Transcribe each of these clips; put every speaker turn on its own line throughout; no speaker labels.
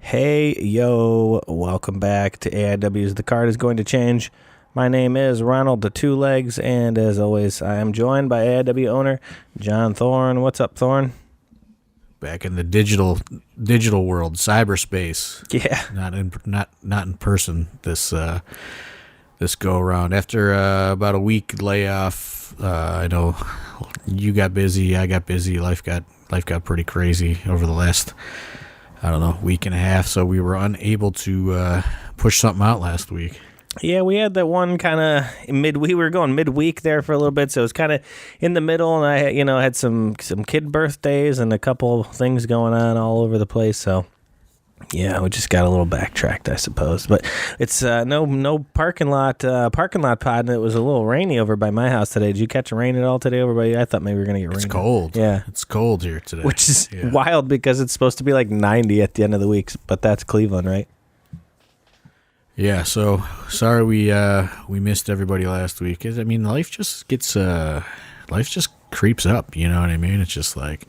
Hey, yo, welcome back to AIW's The Card is Going to Change. My name is Ronald the Two Legs, and as always, I am joined by AIW owner John Thorne. What's up, Thorne?
Back in the digital world, cyberspace.
Yeah,
not in person. This go around after about a week layoff. I know you got busy, I got busy. Life got pretty crazy over the last, I don't know, week and a half. So we were unable to push something out last week.
Yeah, we had that one kind of we were going midweek there for a little bit, so it was kind of in the middle, and I had some kid birthdays and a couple things going on all over the place, so yeah, we just got a little backtracked, I suppose. But it's no parking lot pod, and it was a little rainy over by my house today. Did you catch a rain at all today over by you? I thought maybe we were going to get rain.
It's cold.
Yeah.
It's cold here today.
Which is wild because it's supposed to be like 90 at the end of the week, but that's Cleveland, right?
Yeah, so sorry we missed everybody last week. I mean, life just creeps up, you know what I mean? It's just like,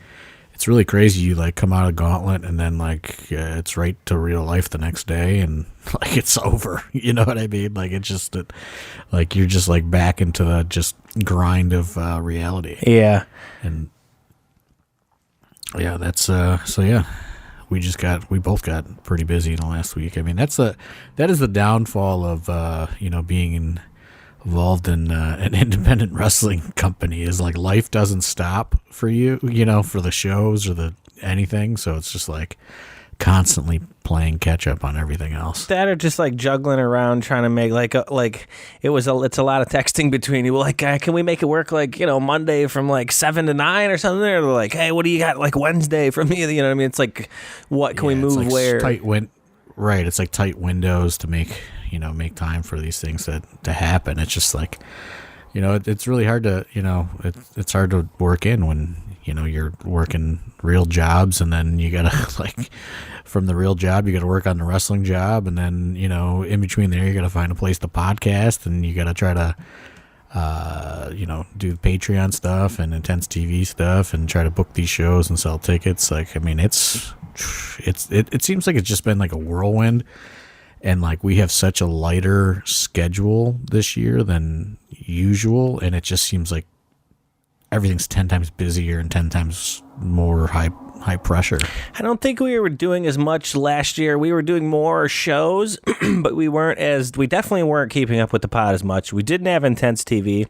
it's really crazy. You like come out of Gauntlet and then like it's right to real life the next day and like it's over, you know what I mean? Like it's just like you're just like back into the just grind of reality.
Yeah.
And yeah, that's so yeah. We both got pretty busy in the last week. I mean, that is the downfall of being involved in an independent wrestling company, is like life doesn't stop for you, for the shows or anything. So it's just like constantly playing catch up on everything else.
That or just like juggling around trying to make it's a lot of texting between you. Well, like, can we make it work like, Monday from like 7 to 9 or something? Or like, hey, what do you got like Wednesday from me? You know what I mean? It's like, what can we move
like
where?
Right. It's like tight windows to make time for these things to happen. It's just like, it's really hard to, it's hard to work in when, you're working real jobs, and then you gotta like from the real job you gotta work on the wrestling job, and then in between there you gotta find a place to podcast, and you gotta try to do Patreon stuff and intense TV stuff and try to book these shows and sell tickets. Like, I mean, it seems like it's just been like a whirlwind, and like we have such a lighter schedule this year than usual, and it just seems like everything's 10 times busier and 10 times more high pressure.
I don't think we were doing as much last year. We were doing more shows, but we definitely weren't keeping up with the pod as much. We didn't have intense TV.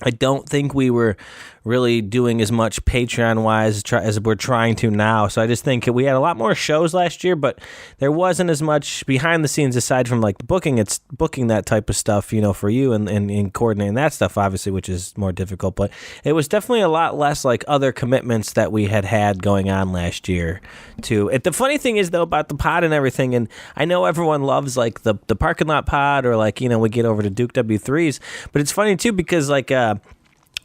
I don't think we were really doing as much Patreon-wise as we're trying to now. So I just think we had a lot more shows last year, but there wasn't as much behind the scenes aside from like the booking. It's booking that type of stuff, for you and coordinating that stuff, obviously, which is more difficult. But it was definitely a lot less like other commitments that we had going on last year, too. The funny thing is, though, about the pod and everything, and I know everyone loves like the parking lot pod or like, we get over to Duke W3s, but it's funny, too, because like,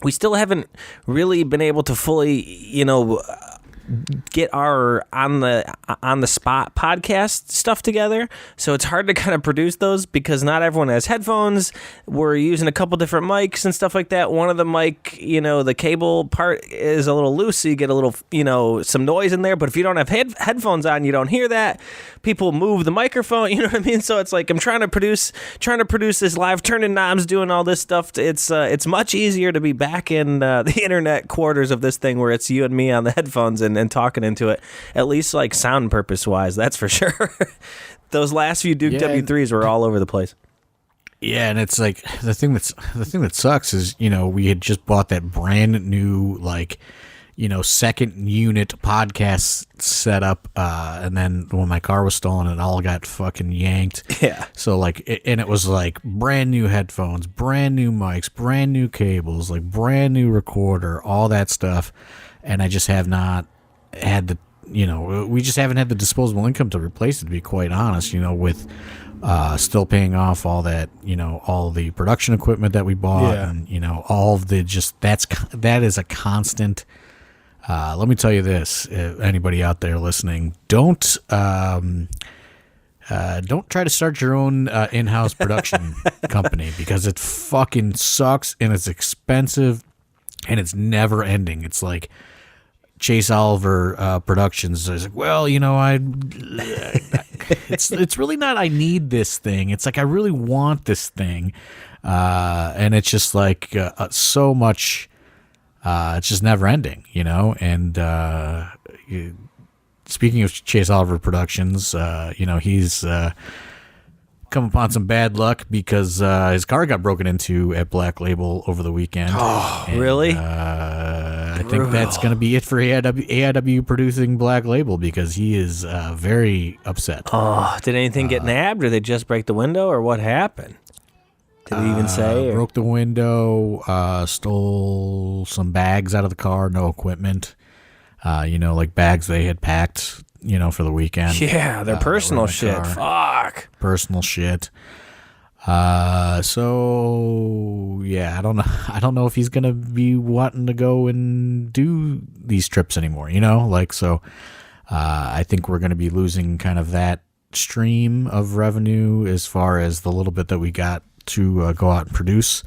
we still haven't really been able to fully, get our on the spot podcast stuff together. So it's hard to kind of produce those because not everyone has headphones. We're using a couple different mics and stuff like that. One of the mic, the cable part is a little loose, so you get a little, some noise in there. But if you don't have headphones on, you don't hear that. People move the microphone, you know what I mean? So it's like I'm trying to produce this live, turning knobs, doing all this stuff. It's much easier to be back in the internet quarters of this thing where it's you and me on the headphones and talking into it, at least like sound purpose wise, that's for sure. Those last few Duke W3s were all over the place.
Yeah, and it's like the thing that sucks is, we had just bought that brand new like, second unit podcast setup, and then when my car was stolen, it all got fucking yanked.
Yeah.
So like, and it was like brand new headphones, brand new mics, brand new cables, like brand new recorder, all that stuff, and I just have not had the, we just haven't had the disposable income to replace it, to be quite honest, with still paying off all that, all the production equipment that we bought, and, all of the that is a constant. Let me tell you this, anybody out there listening, don't try to start your own in-house production company, because it fucking sucks and it's expensive and it's never ending. It's like Chase Oliver Productions is like, well, it's really not I need this thing. It's like I really want this thing. And it's just like so much it's just never ending, you know? And speaking of Chase Oliver Productions, you know, he's come upon some bad luck because his car got broken into at Black Label over the weekend.
Oh, and, really?
I think that's going to be it for AIW producing Black Label because he is very upset.
Oh, did anything get nabbed, or they just break the window, or what happened? Did he even say?
Broke the window, stole some bags out of the car, no equipment. You know, like bags they had packed, you know, for the weekend.
Yeah, their personal shit.
Car.
Fuck.
Personal shit. So yeah, I don't know if he's gonna be wanting to go and do these trips anymore, you know, like, so, I think we're gonna be losing kind of that stream of revenue as far as the little bit that we got to go out and produce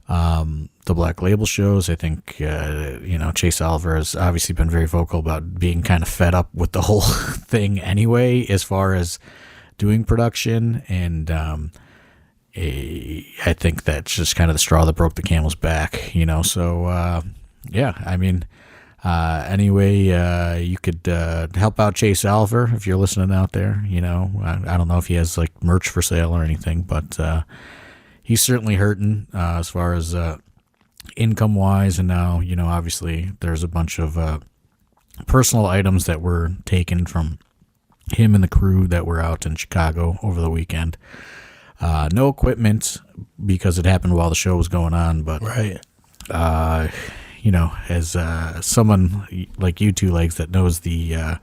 the Black Label shows. I think you know, Chase Oliver has obviously been very vocal about being kind of fed up with the whole thing anyway, as far as doing production, and I think that's just kind of the straw that broke the camel's back, you know. So yeah, I mean, anyway, you could help out Chase Oliver if you're listening out there, you know. I don't know if he has like merch for sale or anything, but he's certainly hurting as far as income wise. And now, you know, obviously there's a bunch of personal items that were taken from him and the crew that were out in Chicago over the weekend. No equipment because it happened while the show was going on, but
right.
You know, as someone like you two legs that knows the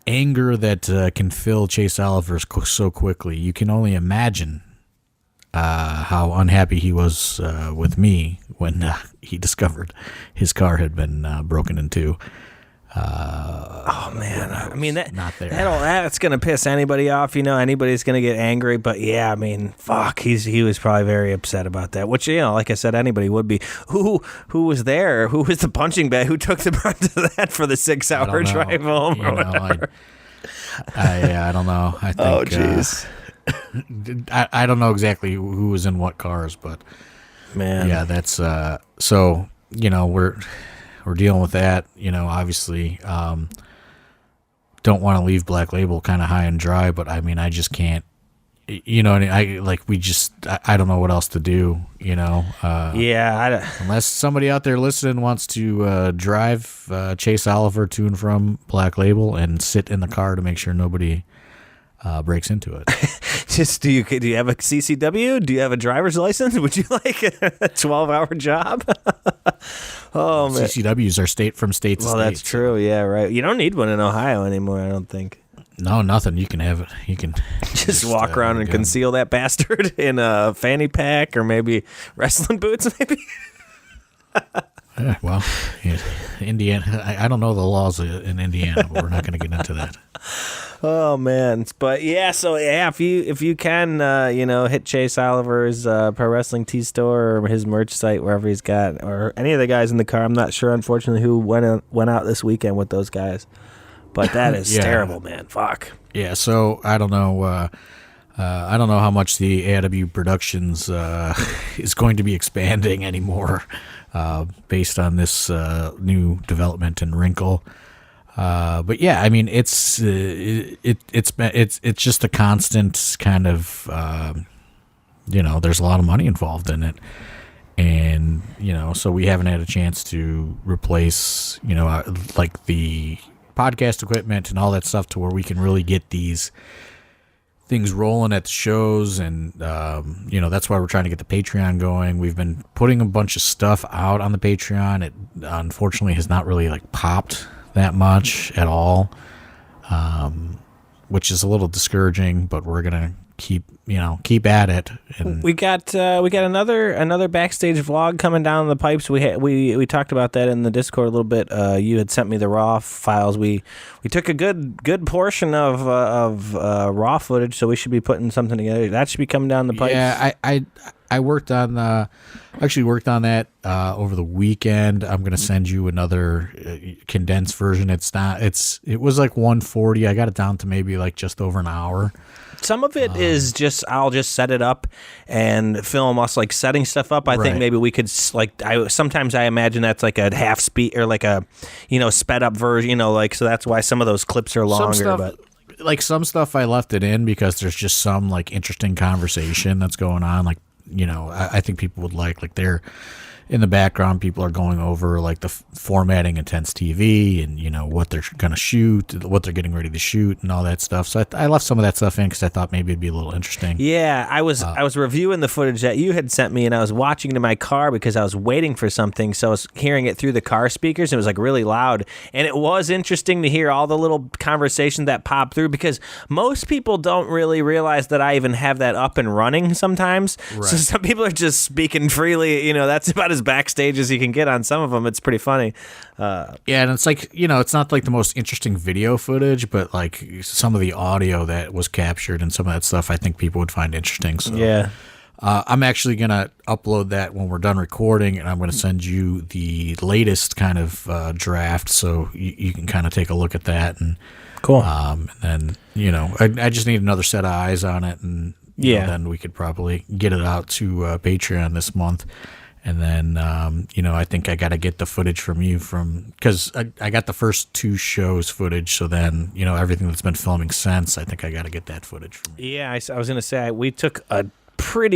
anger that can fill Chase Oliver so quickly, you can only imagine how unhappy he was with me when he discovered his car had been broken into.
Oh man, I mean that's gonna piss anybody off, you know. Anybody's gonna get angry, but yeah, I mean, fuck, he was probably very upset about that. Which, you know, like I said, anybody would be. Who was there? Who was the punching bag? Who took the brunt of that for the 6-hour drive home?
You know, I don't know. I think.
Oh jeez.
I don't know exactly who was in what cars, but
man,
yeah, that's so, you know, we're dealing with that, you know. Obviously, don't want to leave Black Label kind of high and dry, but I mean, I just can't, you know. I don't know what else to do, you know.
Yeah,
unless somebody out there listening wants to drive Chase Oliver to and from Black Label and sit in the car to make sure nobody breaks into it.
Just do you have a CCW? Do you have a driver's license? Would you like a 12-hour job? Oh man,
CCWs are state to state.
Well, that's true. Yeah, right. You don't need one in Ohio anymore, I don't think.
No, nothing. You can have it. You can
just walk around and conceal that bastard in a fanny pack or maybe wrestling boots, maybe.
Yeah, well, Indiana. I don't know the laws in Indiana, but we're not going to get into that.
Oh man, but yeah. So yeah, if you can, you know, hit Chase Oliver's Pro Wrestling Tee store or his merch site, wherever he's got, or any of the guys in the car. I'm not sure, unfortunately, who went out this weekend with those guys. But that is terrible, man. Fuck.
Yeah. So I don't know. I don't know how much the AIW Productions is going to be expanding anymore, based on this new development and wrinkle. But yeah, I mean, it's just a constant kind of, you know, there's a lot of money involved in it, and you know, so we haven't had a chance to replace, you know, like the podcast equipment and all that stuff to where we can really get these things rolling at the shows. And you know, that's why we're trying to get the Patreon going. We've been putting a bunch of stuff out on the Patreon. It unfortunately has not really like popped that much at all, which is a little discouraging, but we're gonna keep at it. And
we got another backstage vlog coming down the pipes. We talked about that in the Discord a little bit. You had sent me the raw files. We took a good portion of raw footage, so we should be putting something together. That should be coming down the pipes.
Yeah, I I worked on actually worked on that over the weekend. I'm gonna send you another condensed version. It was like 140. I got it down to maybe like just over an hour.
Some of it is just I'll just set it up and film us like setting stuff up. I think maybe we could sometimes I imagine that's like a half speed or like a sped up version. Like so that's why some of those clips are longer. But
like some stuff I left it in because there's just some like interesting conversation that's going on. Like I think people would like they're in the background, people are going over like the formatting Intense TV and what they're gonna shoot, what they're getting ready to shoot, and all that stuff. So I left some of that stuff in because I thought maybe it'd be a little interesting.
Yeah, I was reviewing the footage that you had sent me, and I was watching it in my car because I was waiting for something. So I was hearing it through the car speakers. And it was like really loud, and it was interesting to hear all the little conversations that pop through because most people don't really realize that I even have that up and running sometimes. Right. So some people are just speaking freely. That's about as backstage as you can get on some of them. It's pretty funny.
Yeah, and it's like, it's not like the most interesting video footage, but like some of the audio that was captured and some of that stuff I think people would find interesting. So
yeah.
I'm actually going to upload that when we're done recording, and I'm going to send you the latest kind of draft so you can kind of take a look at that. And
cool.
And then, I just need another set of eyes on it, and then we could probably get it out to Patreon this month. And then, I think I got to get the footage from you because I got the first 2 shows footage. So then, everything that's been filming since, I think I got to get that footage from you.
Yeah, I was going to say, we took a took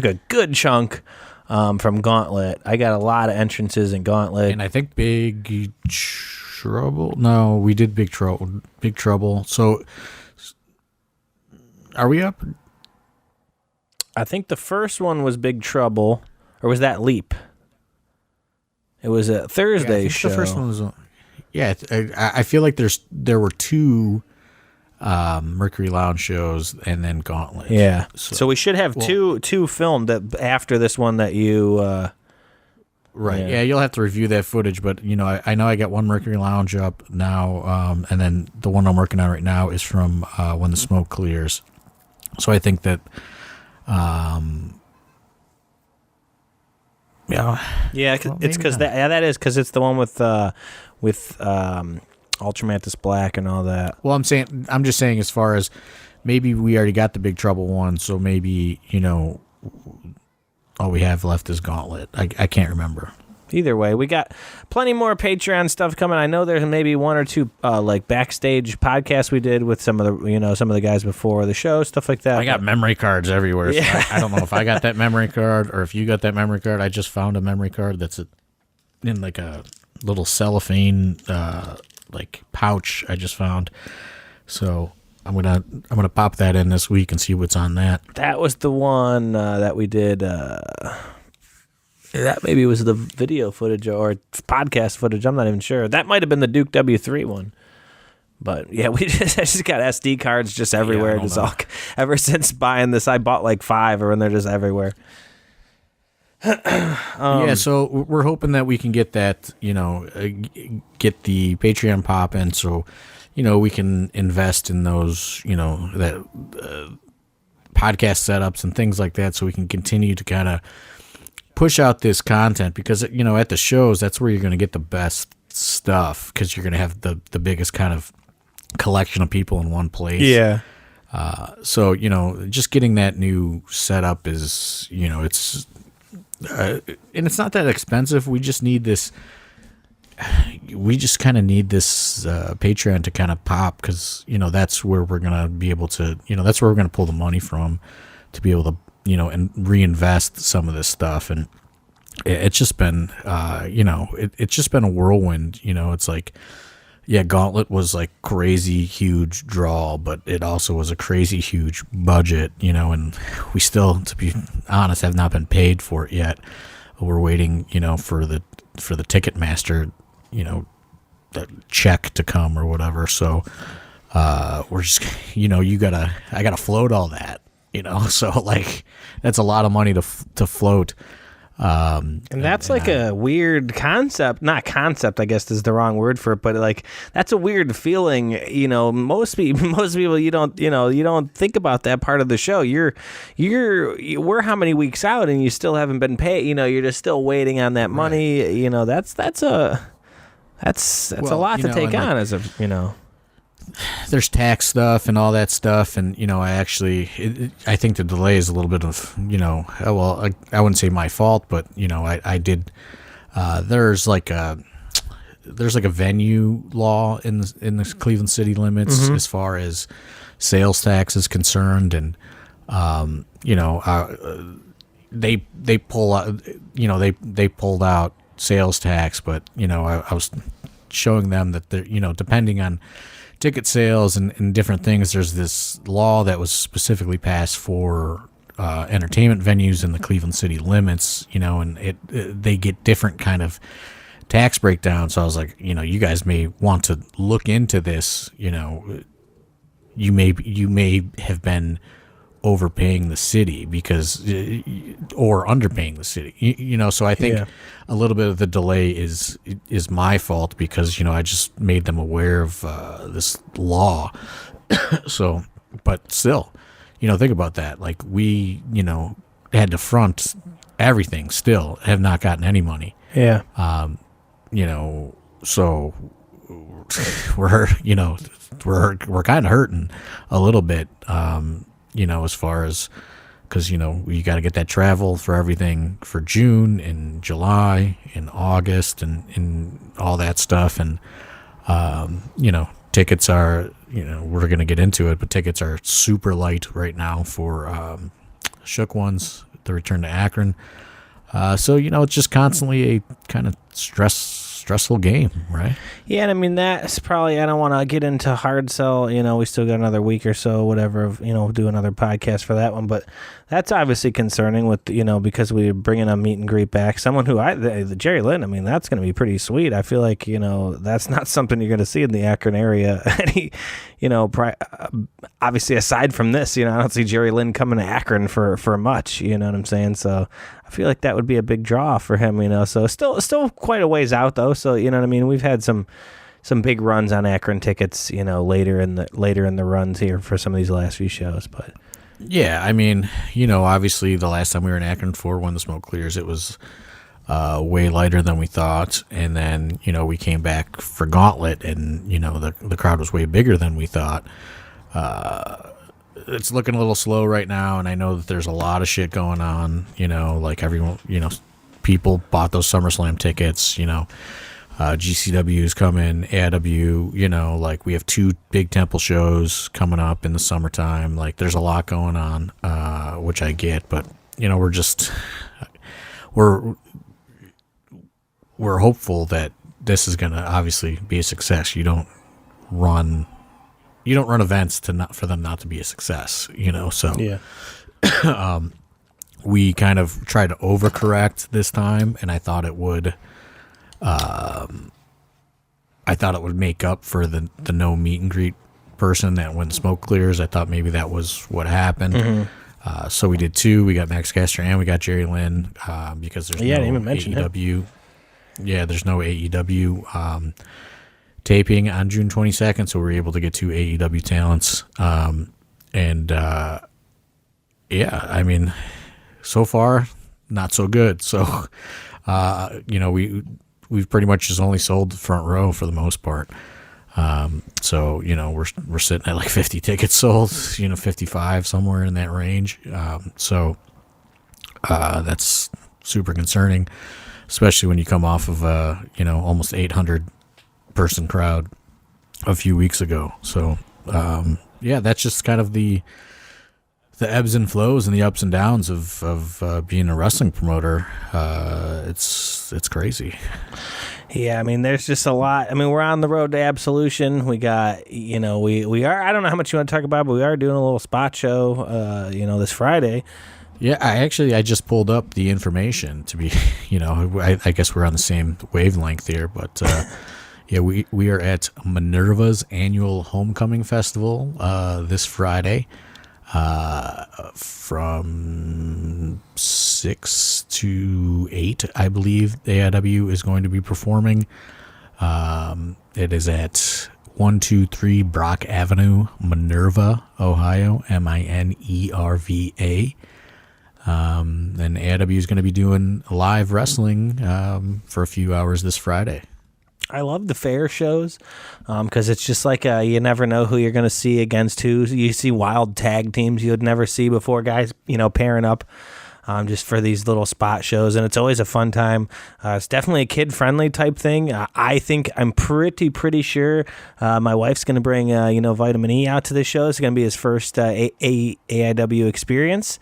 a good chunk from Gauntlet. I got a lot of entrances in Gauntlet.
And I think Big Trouble. No, we did Big Trouble. So are we up?
I think the first one was Big Trouble. Or was that Leap? It was a Thursday show.
The first one was. I feel like there were 2 Mercury Lounge shows and then Gauntlet.
Yeah. So we should have two filmed after this one that you.
Right. Yeah, you'll have to review that footage, but I know I got one Mercury Lounge up now, and then the one I'm working on right now is from When the Smoke Clears. So I think that.
Yeah, it's because that is because it's the one with Ultramantis Black and all that.
Well, I'm just saying as far as maybe we already got the Big Trouble one, so maybe all we have left is Gauntlet. I can't remember.
Either way, we got plenty more Patreon stuff coming. I know there's maybe 1 or 2 like backstage podcasts we did with some of the guys before the show, stuff like that.
I got memory cards everywhere. Yeah. So I don't know if I got that memory card or if you got that memory card. I just found a memory card that's in like a little cellophane like pouch I just found. So I'm gonna pop that in this week and see what's on that.
That was the one that we did. That maybe was the video footage or podcast footage. I'm not even sure. That might have been the Duke W3 one. But yeah, I just got SD cards just everywhere. Ever since buying this, I bought like 5, and they're just everywhere.
Yeah, so we're hoping that we can get that, get the Patreon pop in, so we can invest in those, that podcast setups and things like that, so we can continue to kind of push out this content because at the shows that's where you're going to get the best stuff because you're going to have the biggest kind of collection of people in one place.
Yeah.
So just getting that new setup is it's and it's not that expensive. We just need this. We just kind of need this Patreon to kind of pop because that's where we're going to be able to that's where we're going to pull the money from to be able to and reinvest some of this stuff. And it's just been, it's just been a whirlwind. It's like, yeah, Gauntlet was like crazy huge draw, but it also was a crazy huge budget, and we still, to be honest, have not been paid for it yet. We're waiting, for the Ticketmaster, the check to come or whatever. So, we're just, I gotta float all that. So like that's a lot of money to float.
And that's like a weird concept. Not concept, I guess is the wrong word for it, but like that's a weird feeling. You know, most people you don't think about that part of the show. We're how many weeks out and you still haven't been paid. You know, you're just still waiting on that money. Right. You know, that's a lot to take on as a, you know.
There's tax stuff and all that stuff, and you know, I think the delay is a little bit of, you know, well, I wouldn't say my fault, but you know, I did. There's like a venue law in the Cleveland city limits as far as sales tax is concerned, and you know, they pull out, you know, they pulled out sales tax, but you know, I was showing them that they're, you know, depending on ticket sales and different things, there's this law that was specifically passed for entertainment venues in the Cleveland city limits, you know, and they get different kind of tax breakdowns. So I was like, you know, you guys may want to look into this. You know, you may have been overpaying the city or underpaying the city, you know. So I think a little bit of the delay is my fault because, you know, I just made them aware of this law. So, but still, you know, think about that. Like we, you know, had to front everything. Still have not gotten any money.
Yeah.
You know, so we're kind of hurting a little bit. You know, as far as, because, you know, you got to get that travel for everything for June and July and August and all that stuff. And, you know, tickets are, you know, we're going to get into it, but tickets are super light right now for Shook Ones, the return to Akron. So, you know, it's just constantly a kind of stressful game, right?
Yeah, and I mean, that's probably, I don't want to get into hard sell, you know, we still got another week or so, whatever, of, you know, do another podcast for that one, but that's obviously concerning with, you know, because we're bringing a meet and greet back, someone who the Jerry Lynn, I mean, that's going to be pretty sweet. I feel like, you know, that's not something you're going to see in the Akron area. You know, obviously aside from this, you know, I don't see Jerry Lynn coming to Akron for much, you know what I'm saying? So I feel like that would be a big draw for him, you know, so still quite a ways out though. So, you know what I mean? We've had some big runs on Akron tickets, you know, later in the runs here for some of these last few shows, but
yeah, I mean, you know, obviously the last time we were in Akron for When the Smoke Clears, it was way lighter than we thought, and then, you know, we came back for Gauntlet, and, you know, the crowd was way bigger than we thought. It's looking a little slow right now, and I know that there's a lot of shit going on, you know, like everyone, you know, people bought those SummerSlam tickets, you know, GCW's coming, AIW, you know, like we have 2 big Temple shows coming up in the summertime. Like there's a lot going on, which I get, but, you know, we're hopeful that this is going to obviously be a success. You don't run events for them not to be a success, you know? So,
yeah.
We kind of tried to overcorrect this time, and I thought it would make up for the no meet and greet person that when smoke clears. I thought maybe that was what happened. Mm-hmm. So we did 2. We got Max Caster and we got Jerry Lynn, because there's no AEW. Yeah, there's no AEW taping on June 22nd, so we were able to get 2 AEW talents. Yeah, I mean, so far not so good. So, you know, we've pretty much just only sold the front row for the most part. So, you know, we're sitting at like 50 tickets sold, you know, 55, somewhere in that range. So that's super concerning, especially when you come off of you know, almost 800 person crowd a few weeks ago. So, yeah, that's just kind of the ebbs and flows and the ups and downs of being a wrestling promoter. It's crazy.
Yeah, I mean, there's just a lot. I mean, we're on the road to Absolution. We got, you know, we are, I don't know how much you want to talk about, but we are doing a little spot show, you know, this Friday.
Yeah, I just pulled up the information to be, you know, I guess we're on the same wavelength here, but yeah, we are at Minerva's annual Homecoming Festival this Friday. from 6 to 8, I believe AIW is going to be performing. It is at 123 Brock Avenue, Minerva, Ohio, Minerva. And AIW is going to be doing live wrestling for a few hours this Friday.
I love the fair shows because it's just like you never know who you're going to see against who. You see wild tag teams you'd never see before, guys, pairing up just for these little spot shows, and it's always a fun time. It's definitely a kid-friendly type thing. I'm pretty sure my wife's going to bring Vitamin E out to the show. It's going to be his first AIW experience.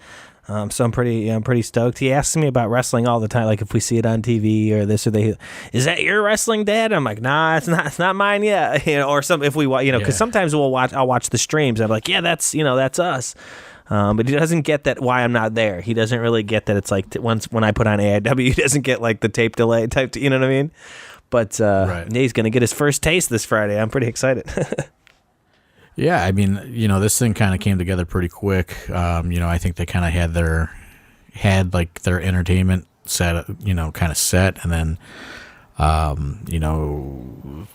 So I'm pretty stoked. He asks me about wrestling all the time, like if we see it on TV or this or they. Is that your wrestling, Dad? I'm like, nah, it's not. It's not mine yet. Or some if we because sometimes I'll watch the streams. I'm like, yeah, that's us. But he doesn't get that why I'm not there. He doesn't really get that it's like when I put on AIW, he doesn't get like the tape delay type. You know what I mean? But he's gonna get his first taste this Friday. I'm pretty excited.
Yeah, I mean, this thing kind of came together pretty quick. I think they kind of had their entertainment set, kind of set, and then,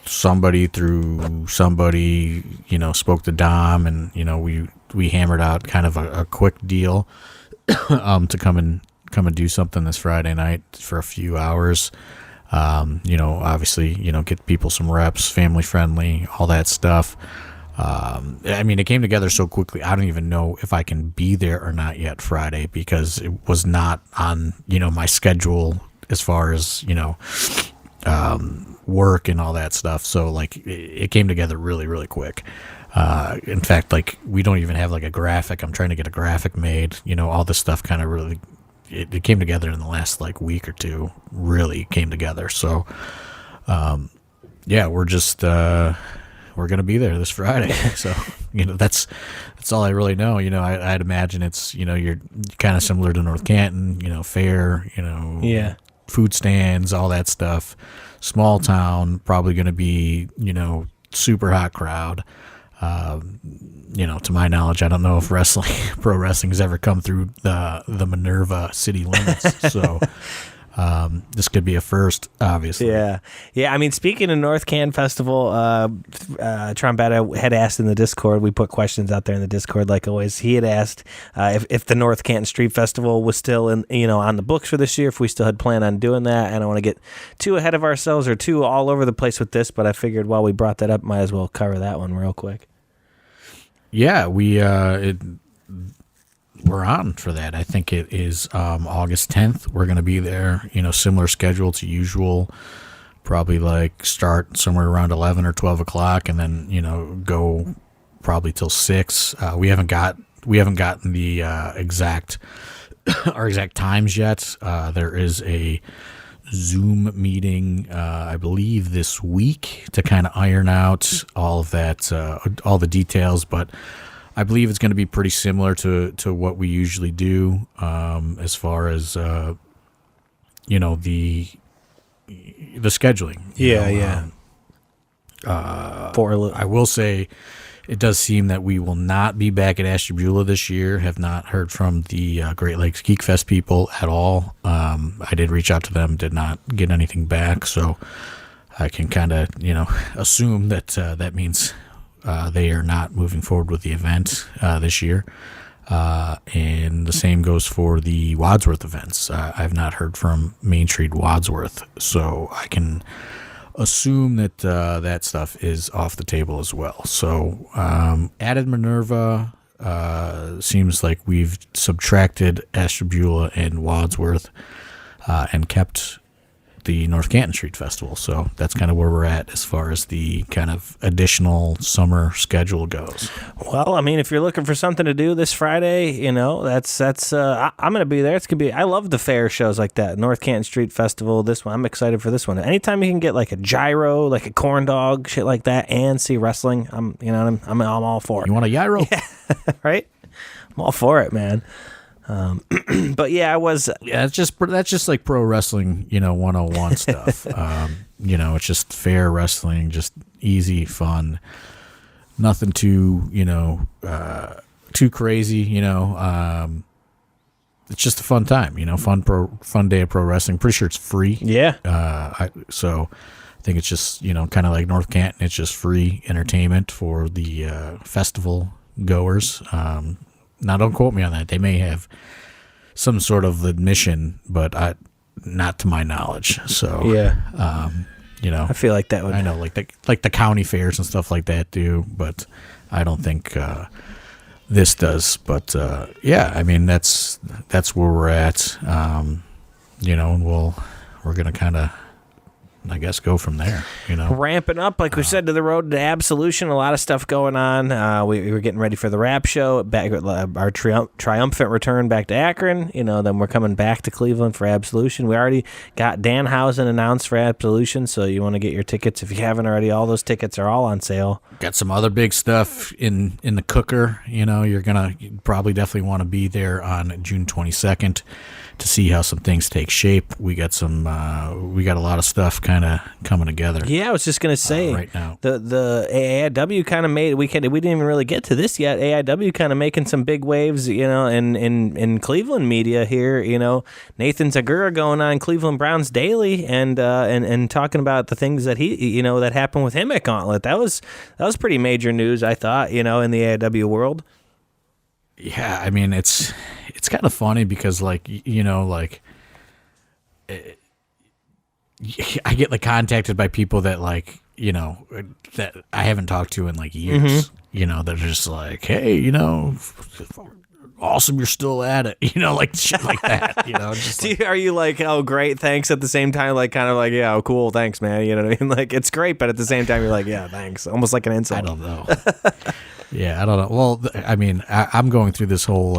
somebody through somebody, spoke to Dom, and we hammered out kind of a quick deal, to come and do something this Friday night for a few hours. Obviously, get people some reps, family friendly, all that stuff. It came together so quickly. I don't even know if I can be there or not yet Friday because it was not on, my schedule as far as, work and all that stuff. So like it came together really, really quick. In fact, like we don't even have like a graphic. I'm trying to get a graphic made, all this stuff kind of really, it came together in the last like week or two, really came together. So, we're just, we're going to be there this Friday. So, that's all I really know. I'd imagine it's, you're kind of similar to North Canton, fair, food stands, all that stuff. Small town, probably going to be, super hot crowd. To my knowledge, I don't know if pro wrestling has ever come through the Minerva city limits. So, this could be a first, obviously.
Yeah. I mean, speaking of North Can Festival, Trombetta had asked in the Discord. We put questions out there in the Discord, like always. He had asked if the North Canton Street Festival was still on the books for this year. If we still had planned on doing that. I don't want to get too ahead of ourselves or too all over the place with this, but I figured while we brought that up, might as well cover that one real quick.
Yeah, we're on for that. I think it is August 10th. We're going to be there, similar schedule to usual, probably like start somewhere around 11 or 12 o'clock and then, go probably till 6. We haven't gotten the exact times yet. There is a Zoom meeting, I believe this week to kind of iron out all of that, all the details, but I believe it's going to be pretty similar to what we usually do, as far as the scheduling. I will say, it does seem that we will not be back at Ashtabula this year. Have not heard from the Great Lakes Geek Fest people at all. I did reach out to them, did not get anything back, so I can kind of assume that that means. They are not moving forward with the event this year. And the same goes for the Wadsworth events. I've not heard from Main Street Wadsworth, so I can assume that that stuff is off the table as well. So added Minerva. Seems like we've subtracted Ashtabula and Wadsworth and kept the North Canton Street Festival. So that's kind of where we're at as far as the kind of additional summer schedule goes.
Well, I mean, if you're looking for something to do this Friday, I'm going to be there. It's going to be, I love the fair shows like that. North Canton Street Festival, this one, I'm excited for this one. Anytime you can get like a gyro, like a corn dog, shit like that, and see wrestling, I'm all for it.
You want a gyro?
Yeah, right? I'm all for it, man. But yeah,
that's just like pro wrestling, 101 stuff. It's just fair wrestling, just easy, fun, nothing too, too crazy, it's just a fun time, fun day of pro wrestling. Pretty sure it's free.
Yeah.
So I think it's just, kind of like North Canton. It's just free entertainment for the festival goers. Now, don't quote me on that. They may have some sort of admission, but not to my knowledge. So,
yeah.
I
feel like that would.
I know, like the county fairs and stuff like that do, but I don't think this does. But yeah, I mean that's where we're at. And we're gonna kind of, I guess, go from there.
Ramping up, like we said, to the road to Absolution. A lot of stuff going on. We were getting ready for the rap show. Back our triumphant return back to Akron. Then we're coming back to Cleveland for Absolution. We already got Danhausen announced for Absolution, so you want to get your tickets if you haven't already. All those tickets are all on sale.
Got some other big stuff in the cooker. You're gonna probably definitely want to be there on June 22nd. To see how some things take shape. We got a lot of stuff kind of coming together.
Yeah, I was just gonna say
right now
the AIW kind of made we didn't even really get to this yet. AIW kind of making some big waves, in Cleveland media here. Nathan Zagura going on Cleveland Browns Daily and talking about the things that he that happened with him at Gauntlet. That was pretty major news, I thought. In the AIW world.
Yeah, I mean it's kind of funny because I get contacted by people that that I haven't talked to in years.
Mm-hmm.
That are just like, hey, awesome, you're still at it. Shit like that. Just
are you like, oh great, thanks at the same time, kind of yeah, oh, cool, thanks, man. You know what I mean? It's great, but at the same time you're like, yeah, thanks. Almost like an insult.
I don't know. Yeah, I don't know. Well, I mean, I'm going through this whole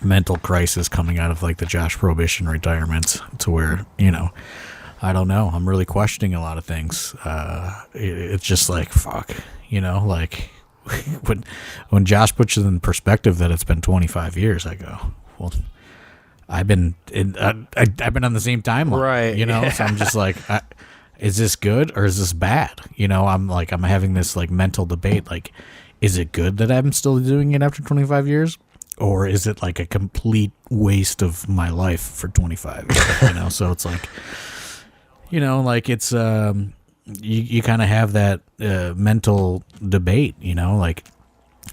mental crisis coming out of the Josh Prohibition retirement to where, I don't know. I'm really questioning a lot of things. It's just fuck, when Josh puts it in perspective that it's been 25 years, I go, well, I've been on the same timeline,
right?
Yeah. So I'm just is this good or is this bad? I'm having this mental debate. Is it good that I'm still doing it after 25 years? Or is it a complete waste of my life for 25 years? So it's it's, you kind of have that mental debate,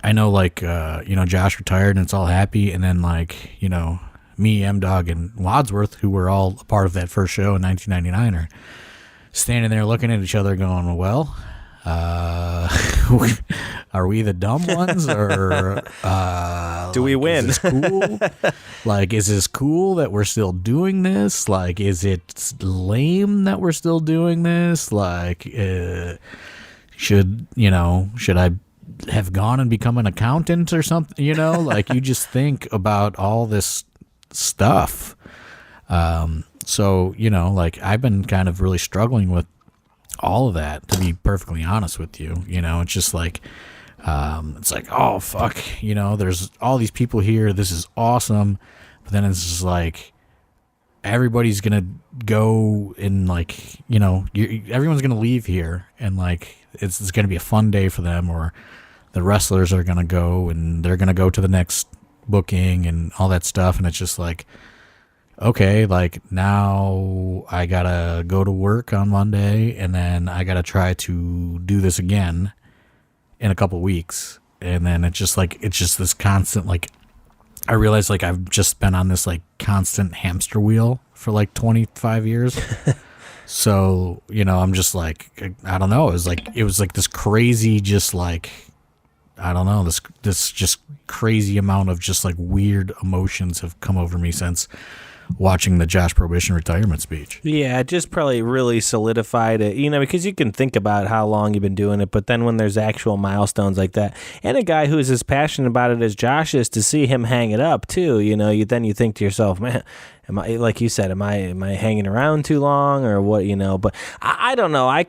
I know, Josh retired and it's all happy. And then me, M-Dog, and Wadsworth, who were all a part of that first show in 1999 are standing there looking at each other going, well, are we the dumb ones or
do we win?
Is this cool? Is this cool that we're still doing this? Is it lame that we're still doing this? Should I have gone and become an accountant or something? You just think about all this stuff. So, I've been kind of really struggling with all of that, to be perfectly honest with you. It's just oh, fuck, there's all these people here. This is awesome. But then it's just everybody's going to go and everyone's going to leave here. And it's going to be a fun day for them, or the wrestlers are going to go and they're going to go to the next booking and all that stuff. And it's just okay, now I gotta go to work on Monday, and then I gotta try to do this again in a couple weeks, and then it's just this constant I realize I've just been on this constant hamster wheel for 25 years. So I'm just I don't know. It was this crazy, just I don't know, this just crazy amount of just weird emotions have come over me since watching the Josh Prohibition retirement speech.
Yeah, it just probably really solidified it, because you can think about how long you've been doing it, but then when there's actual milestones like that, and a guy who's as passionate about it as Josh is, to see him hang it up too, then you think to yourself, man, am I, like you said, am I hanging around too long or what, But I don't know. I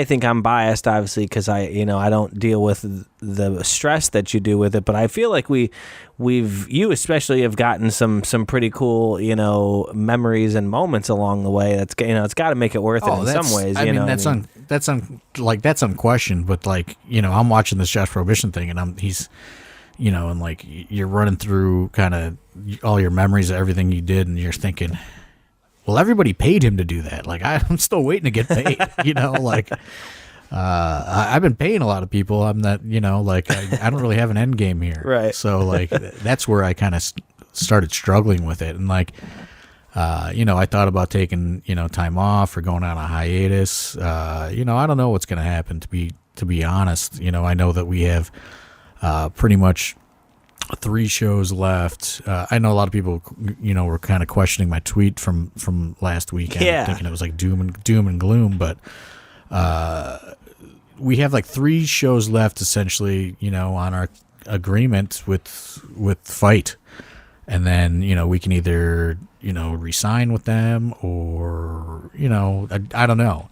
think I'm biased, obviously, because I don't deal with the stress that you do with it, but I feel like you especially have gotten some pretty cool, memories and moments along the way. That's, it's got to make it worth it in some ways.
That's unquestioned, but I'm watching this Josh Prohibition thing, and and like you're running through kind of all your memories of everything you did, and you're thinking, well, everybody paid him to do that. Like I'm still waiting to get paid, like I've been paying a lot of people. I'm not, like I don't really have an end game here.
Right.
So like that's where I kind of started struggling with it. And like, I thought about taking, time off or going on a hiatus. I don't know what's going to happen, to be honest. I know that we have pretty much 3 shows left. I know a lot of people, were kind of questioning my tweet from last weekend, thinking it was like doom and gloom. But we have like 3 shows left, essentially, on our agreement with Fight, and then we can either re-sign with them or I don't know.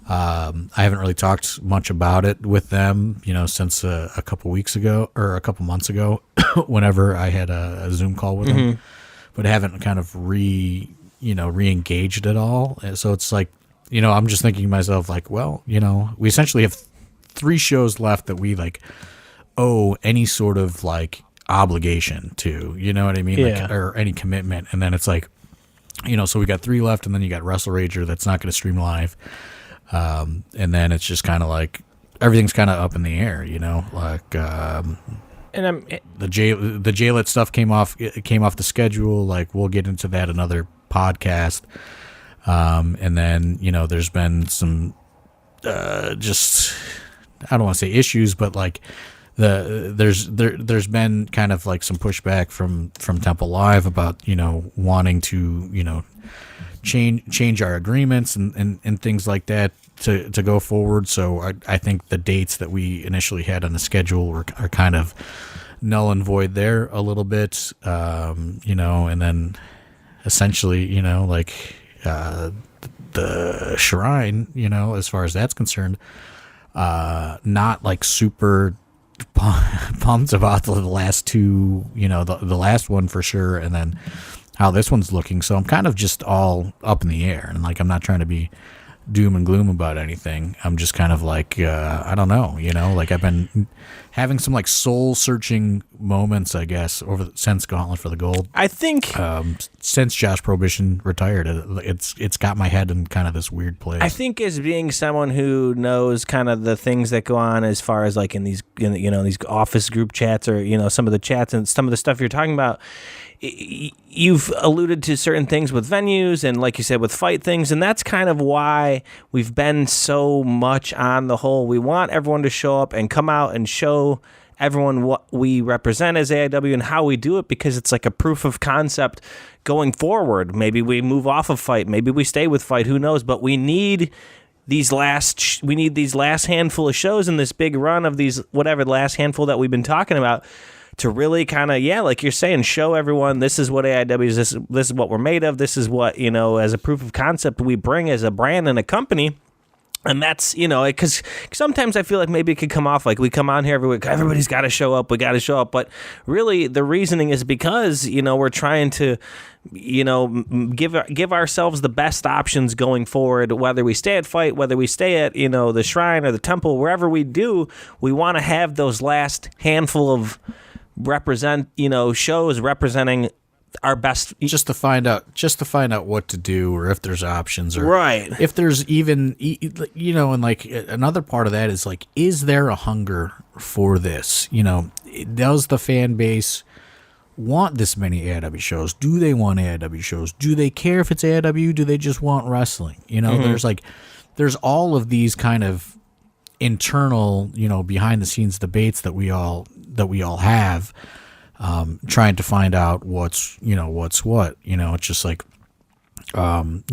I haven't really talked much about it with them, since a couple weeks ago or a couple months ago, whenever I had a Zoom call with them, but haven't kind of re-engaged at all. So it's like, I'm just thinking to myself, like, well, we essentially have 3 shows left that we like owe any sort of like obligation to, you know what I mean?
Yeah.
Like, or any commitment. And then it's like, so we got 3 left, and then you got Wrestle Rager that's not going to stream live. And then it's just kind of like everything's kind of up in the air, like
And
the J-Lit stuff came off the schedule. Like we'll get into that another podcast. And then there's been some just, I don't want to say issues, but like there's been kind of like some pushback from Temple Live about wanting to change our agreements and things like that to go forward. So I think the dates that we initially had on the schedule are kind of null and void there a little bit, and then essentially like the Shrine, as far as that's concerned, not like super pumped about the last 2, the last one for sure, and then how this one's looking. So I'm kind of just all up in the air, and like I'm not trying to be doom and gloom about anything. I'm just kind of like I don't know, like I've been having some like soul searching moments, I guess, since Gauntlet for the Gold.
I think
since Josh Prohibition retired, it's got my head in kind of this weird place.
I think as being someone who knows kind of the things that go on as far as like in these these office group chats or some of the chats and some of the stuff you're talking about, you've alluded to certain things with venues and, like you said, with Fight things, and that's kind of why we've been so much on the whole. We want everyone to show up and come out and show everyone what we represent as AIW and how we do it, because it's like a proof of concept going forward. Maybe we move off of Fight, maybe we stay with Fight, who knows? But we need these last handful of shows in this big run of these, whatever, the last handful that we've been talking about, to really kind of, like you're saying, show everyone this is what AIW is, this is what we're made of, this is what, as a proof of concept we bring as a brand and a company. And that's, because sometimes I feel like maybe it could come off like we come on here every week, everybody's got to show up, we got to show up. But really the reasoning is because, we're trying to, give ourselves the best options going forward, whether we stay at Fight, whether we stay at, the Shrine or the Temple, wherever we do, we want to have those last handful of shows representing our best,
just to find out what to do, or if there's options, or
right,
if there's even and like another part of that is like, is there a hunger for this? Does the fan base want this many AIW shows? Do they want AIW shows? Do they care if it's AIW? Do they just want wrestling? There's all of these kind of internal, behind the scenes debates that we all have, trying to find out what's what. It's just like, do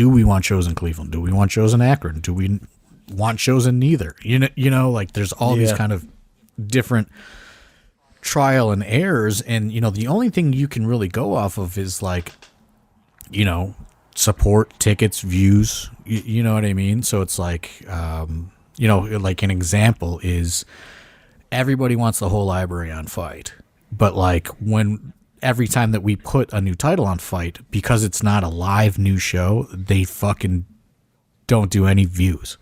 we want shows in Cleveland? Do we want shows in Akron? Do we want shows in neither? Like there's all these kind of different trial and errors, and the only thing you can really go off of is like, support, tickets, views. You know what I mean? So it's like, like an example is, everybody wants the whole library on Fight, but like when every time that we put a new title on Fight, because it's not a live new show, they fucking don't do any views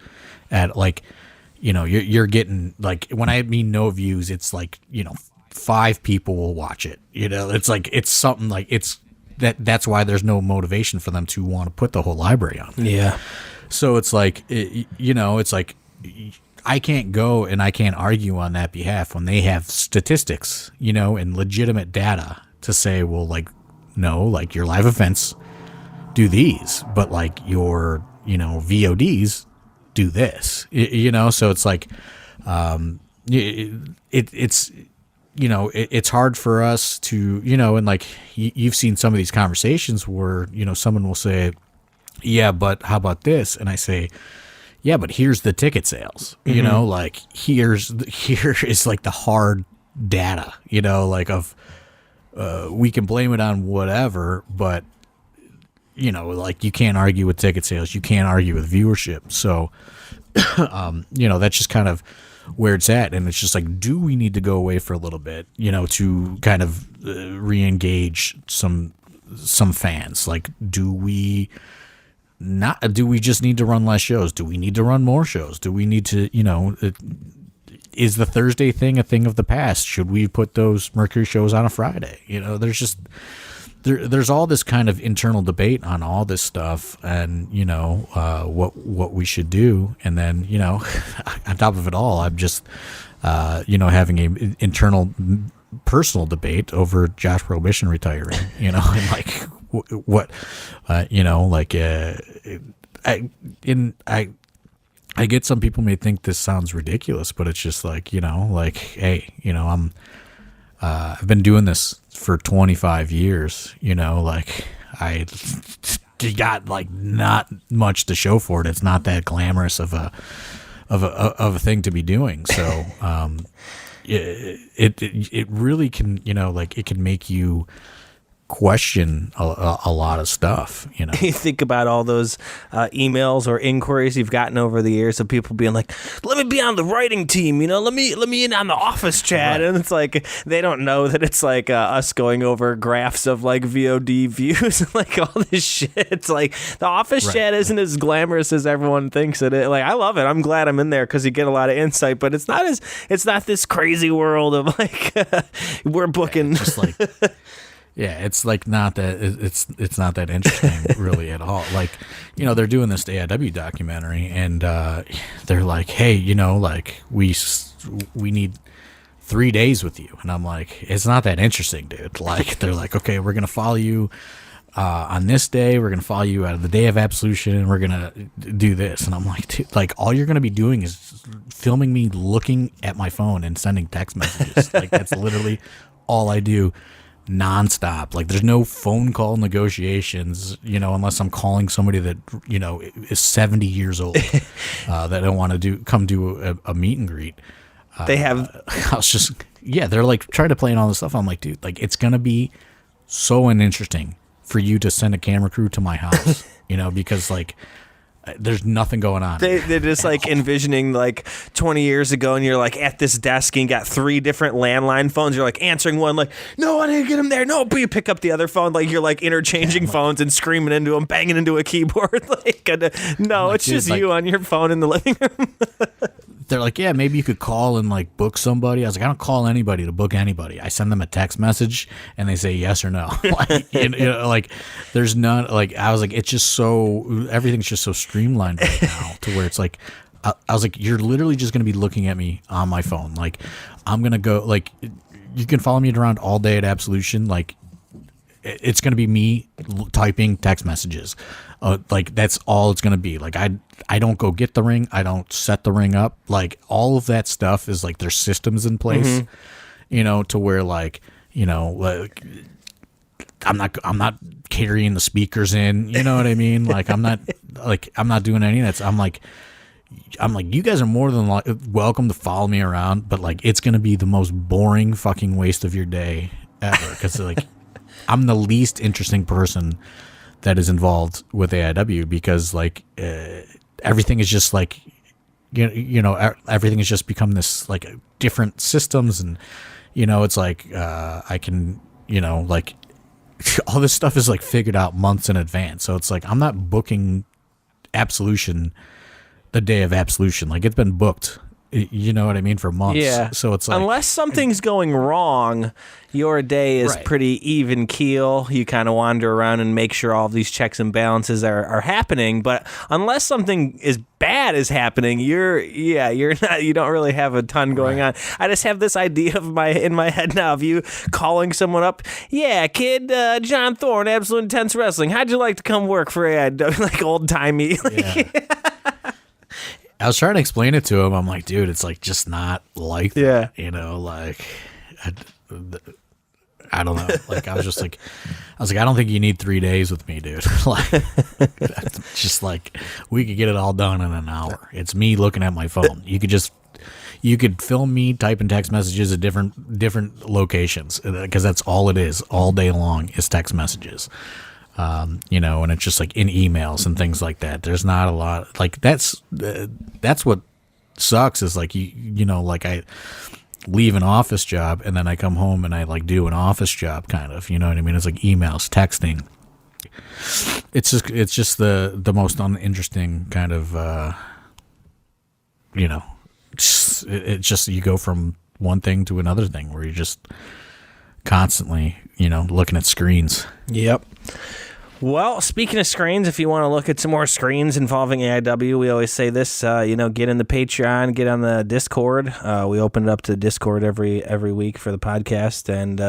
at like, you're getting like, when I mean no views, it's like, 5 people will watch it. It's like, it's something like, it's that's why there's no motivation for them to want to put the whole library on.
Yeah.
So it's like, it's like, I can't go and I can't argue on that behalf when they have statistics, and legitimate data to say, well, like, no, like your live events do these, but like your, VODs do this, so it's like, it's hard for us to, and like you've seen some of these conversations where, someone will say, yeah, but how about this? And I say, yeah, but here's the ticket sales, like here is like the hard data, like of, we can blame it on whatever, but like you can't argue with ticket sales. You can't argue with viewership. So, that's just kind of where it's at. And it's just like, do we need to go away for a little bit, to kind of re-engage some fans? Like, do we just need to run less shows? Do we need to run more shows? Do we need to, is the Thursday thing a thing of the past? Should we put those Mercury shows on a Friday? There's just, there's all this kind of internal debate on all this stuff, and what we should do, and then on top of it all, I'm just having a internal personal debate over Josh Prohibition retiring, and like what I get some people may think this sounds ridiculous, but it's just like, hey, I've been doing this for 25 years, like I got like not much to show for it. It's not that glamorous of a thing to be doing. So, it really can, like it can make you question a lot of stuff.
You think about all those emails or inquiries you've gotten over the years of people being like, let me be on the writing team, let me in on the office chat. Right. And it's like, they don't know that it's like us going over graphs of like VOD views and like all this shit. It's like the office chat isn't as glamorous as everyone thinks it is. Like, I love it. I'm glad I'm in there because you get a lot of insight, but it's not this crazy world of like we're booking
just like yeah, it's like not that it's not that interesting really at all. Like, they're doing this AIW documentary, and they're like, hey, like we need 3 days with you, and I'm like, it's not that interesting, dude. Like, they're like, okay, we're gonna follow you on this day, we're gonna follow you out of the day of absolution, and we're gonna do this, and I'm like, dude, like all you're gonna be doing is filming me looking at my phone and sending text messages. Like, that's literally all I do. Nonstop. Like, there's no phone call negotiations, unless I'm calling somebody that is 70 years old that I want to come do a meet and greet.
They have
I was just they're like trying to play in all this stuff. I'm like, dude, like it's gonna be so uninteresting for you to send a camera crew to my house, because like there's nothing going on.
They're just like envisioning like 20 years ago, and you're like at this desk and you got 3 different landline phones. You're like answering one, like, no, I didn't get him there. No, but you pick up the other phone, like you're like interchanging phones and screaming into them, banging into a keyboard. Like, no, like, it's just you on your phone in the living room.
They're like, yeah, maybe you could call and like book somebody. I was like, I don't call anybody to book anybody. I send them a text message and they say yes or no. Like, like there's none. Like, I was like, it's just so, everything's just so streamlined right now to where it's like, I was like, you're literally just going to be looking at me on my phone. Like, I'm going to go, like, you can follow me around all day at Absolution. Like, it's going to be me typing text messages. Like, that's all it's going to be. Like, I don't go get the ring. I don't set the ring up. Like, all of that stuff is like there's systems in place, to where like, like I'm not carrying the speakers in, you know what I mean? Like, I'm not doing any of that. I'm like, you guys are more than welcome to follow me around, but like, it's going to be the most boring fucking waste of your day ever. 'Cause like, I'm the least interesting person that is involved with AIW because like everything is just like everything has just become this like different systems, and it's like I can like all this stuff is like figured out months in advance. So it's like I'm not booking Absolution the day of Absolution. Like, it's been booked You know what I mean? For months.
Yeah.
So it's like,
unless something's going wrong, your day is
Right.
pretty even keel. You kind of wander around and make sure all of these checks and balances are happening. But unless something is bad is happening, you're not. You don't really have a ton going on. I just have this idea in my head now of you calling someone up. Yeah, kid, John Thorne, Absolute Intense Wrestling. How'd you like to come work for AIW? Like old timey.
yeah. I was trying to explain it to him. I'm like, dude, it's like just not like that.
Yeah.
You know, like I don't know. Like I was like, I don't think you need 3 days with me, dude. Like, just like we could get it all done in an hour. It's me looking at my phone. You could film me typing text messages at different locations because that's all it is all day long is text messages. You know, and it's just like in emails and things like that. There's not a lot like that's what sucks is like you know, like I leave an office job and then I come home and I like do an office job kind of, you know what I mean? It's like emails, texting. It's just the most uninteresting kind of, you know, it's just you go from one thing to another thing where you're just constantly, you know, looking at screens.
Yep. Well, speaking of screens, if you want to look at some more screens involving AIW, we always say this, you know, get in the Patreon, get on the Discord. We open it up to Discord every week for the podcast. And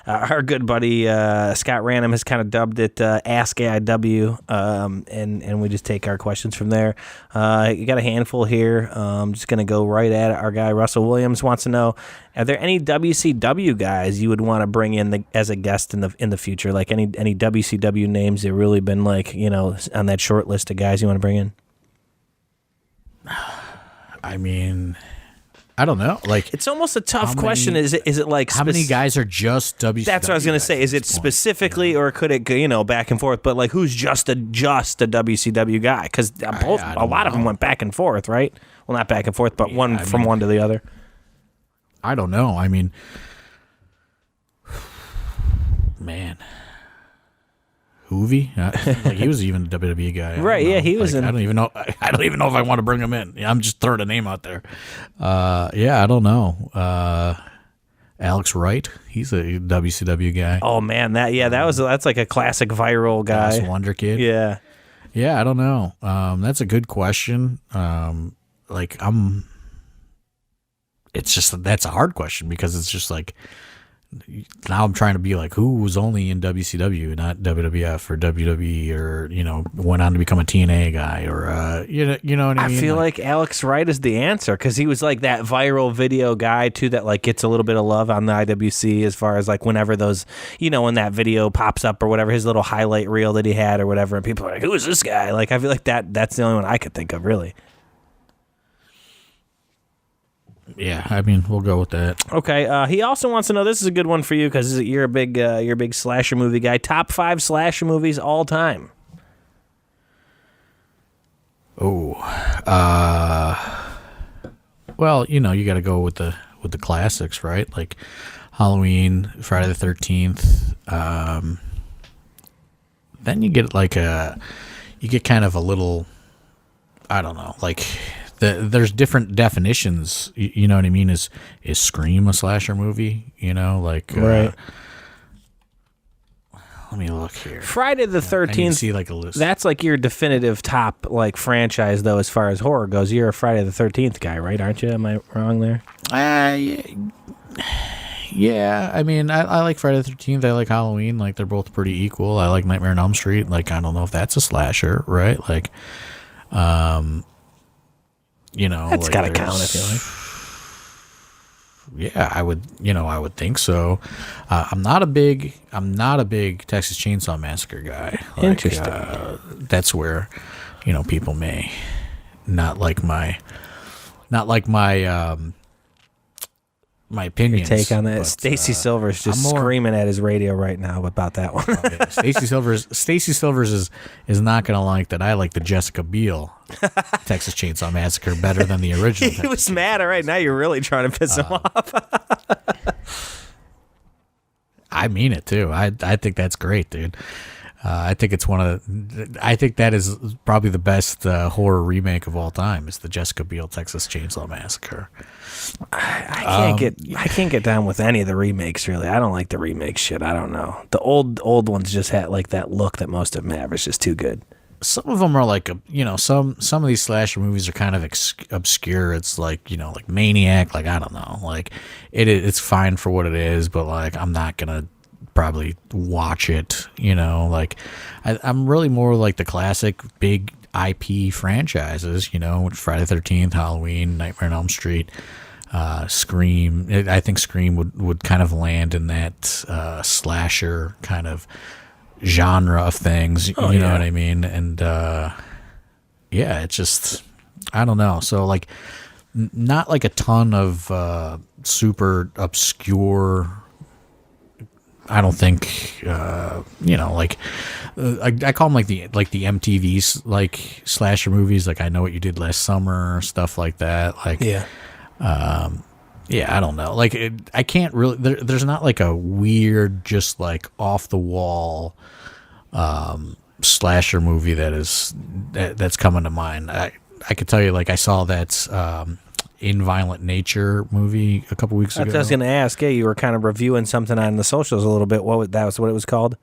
our good buddy Scott Random has kind of dubbed it Ask AIW, and we just take our questions from there. You got a handful here. I'm just going to go right at it. Our guy Russell Williams wants to know, are there any WCW guys you would want to bring in as a guest in the future? Like any WCW names that really been like, you know, on that short list of guys you want to bring in?
I mean, I don't know. Like
it's almost a tough question. Is it like
how many guys are just WCW?
That's what I was going to say. Is it specifically, or could it go, you know, back and forth? But like, who's just a WCW guy? Because a lot of them went back and forth, right? Well, not back and forth, but one to the other.
I don't know. I mean, man, Hoovy, like he was even a WWE guy,
right? Yeah, he was.
I don't even know. I don't even know if I want to bring him in. I'm just throwing a name out there. Yeah, I don't know. Alex Wright, he's a WCW guy.
Oh man, that's like a classic viral guy.
That's Wonder Kid.
Yeah,
yeah. I don't know. That's a good question. That's a hard question because it's just like now I'm trying to be like who was only in WCW, not WWF or WWE, or you know went on to become a TNA guy, or you know what I mean.
I feel like Alex Wright is the answer because he was like that viral video guy too that like gets a little bit of love on the IWC as far as like whenever those, you know, when that video pops up or whatever, his little highlight reel that he had or whatever, and people are like, who is this guy? Like I feel like that's the only one I could think of really.
Yeah, I mean, we'll go with that.
Okay. He also wants to know, this is a good one for you because you're a big slasher movie guy. Top 5 slasher movies all time.
Oh, well, you know, you got to go with the classics, right? Like Halloween, Friday the 13th. Then you get kind of a little, I don't know, like. There's different definitions. You know what I mean? Is Scream a slasher movie? You know, like
right.
Let me look here.
Friday the 13th.
See like a list.
That's like your definitive top like franchise though, as far as horror goes. You're a Friday the 13th guy, right? Aren't you? Am I wrong there?
Yeah. I mean, I like Friday the 13th. I like Halloween. Like they're both pretty equal. I like Nightmare on Elm Street. Like I don't know if that's a slasher, right? Like, you know,
that's
like
gotta count. I feel like.
Yeah, I would think so. I'm not a big Texas Chainsaw Massacre guy. Like,
interesting.
That's where, you know, people may not like my my opinions.
Your take on that?
But,
Stacy Silver's just screaming at his radio right now about that one.
Stacy Silver's is not going to like that. I like the Jessica Biel Texas Chainsaw Massacre better than the original.
He was mad. All right, now you're really trying to piss him off.
I mean it too. I think that's great, dude. I think it's I think that is probably the best horror remake of all time. Is the Jessica Biel Texas Chainsaw Massacre.
I can't get down with any of the remakes. Really, I don't like the remake shit. I don't know. The old ones just had like that look that most of them have. It's just too good.
Some of them are like some of these slasher movies are kind of obscure. It's like like Maniac. Like I don't know. Like it's fine for what it is, but like I'm not gonna probably watch it. Like I'm really more like the classic big IP franchises. Friday the 13th, Halloween, Nightmare on Elm Street. Scream. I think Scream would kind of land in that slasher kind of genre of things. You know what I mean? And it's just I don't know. So like not like a ton of super obscure. I don't think like I call them like the MTV like slasher movies. Like I Know What You Did Last Summer, stuff like that. Like I don't know. Like I can't really. There's not like a weird, just like off the wall slasher movie that's coming to mind. I could tell you, like I saw that In Violent Nature movie a couple weeks ago.
I was going to ask. Yeah, you were kind of reviewing something on the socials a little bit. That was what it was called.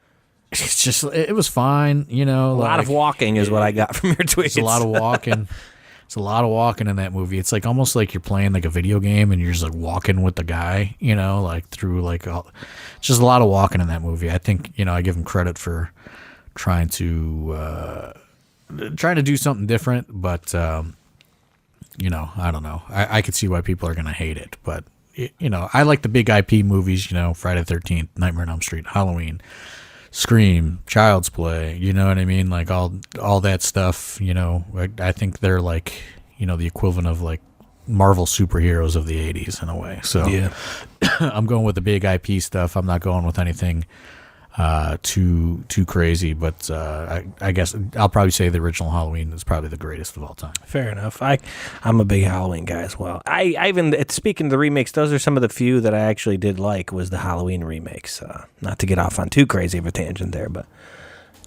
It's just it was fine. A
lot of walking is what I got from your tweets.
It's a lot of walking. It's a lot of walking in that movie. It's like almost like you're playing like a video game and you're just like walking with the guy, like through like it's just a lot of walking in that movie. I think, I give him credit for trying to do something different, but I don't know. I could see why people are going to hate it, but I like the big IP movies, Friday the 13th, Nightmare on Elm Street, Halloween, Scream, Child's Play, you know what I mean? Like all that stuff, I think they're like, the equivalent of like Marvel superheroes of the 80s in a way. So yeah. I'm going with the big IP stuff. I'm not going with anything too crazy, but I guess I'll probably say the original Halloween is probably the greatest of all time.
Fair enough. I'm a big Halloween guy as well. I even speaking of the remakes, those are some of the few that I actually did like was the Halloween remakes. Not to get off on too crazy of a tangent there, but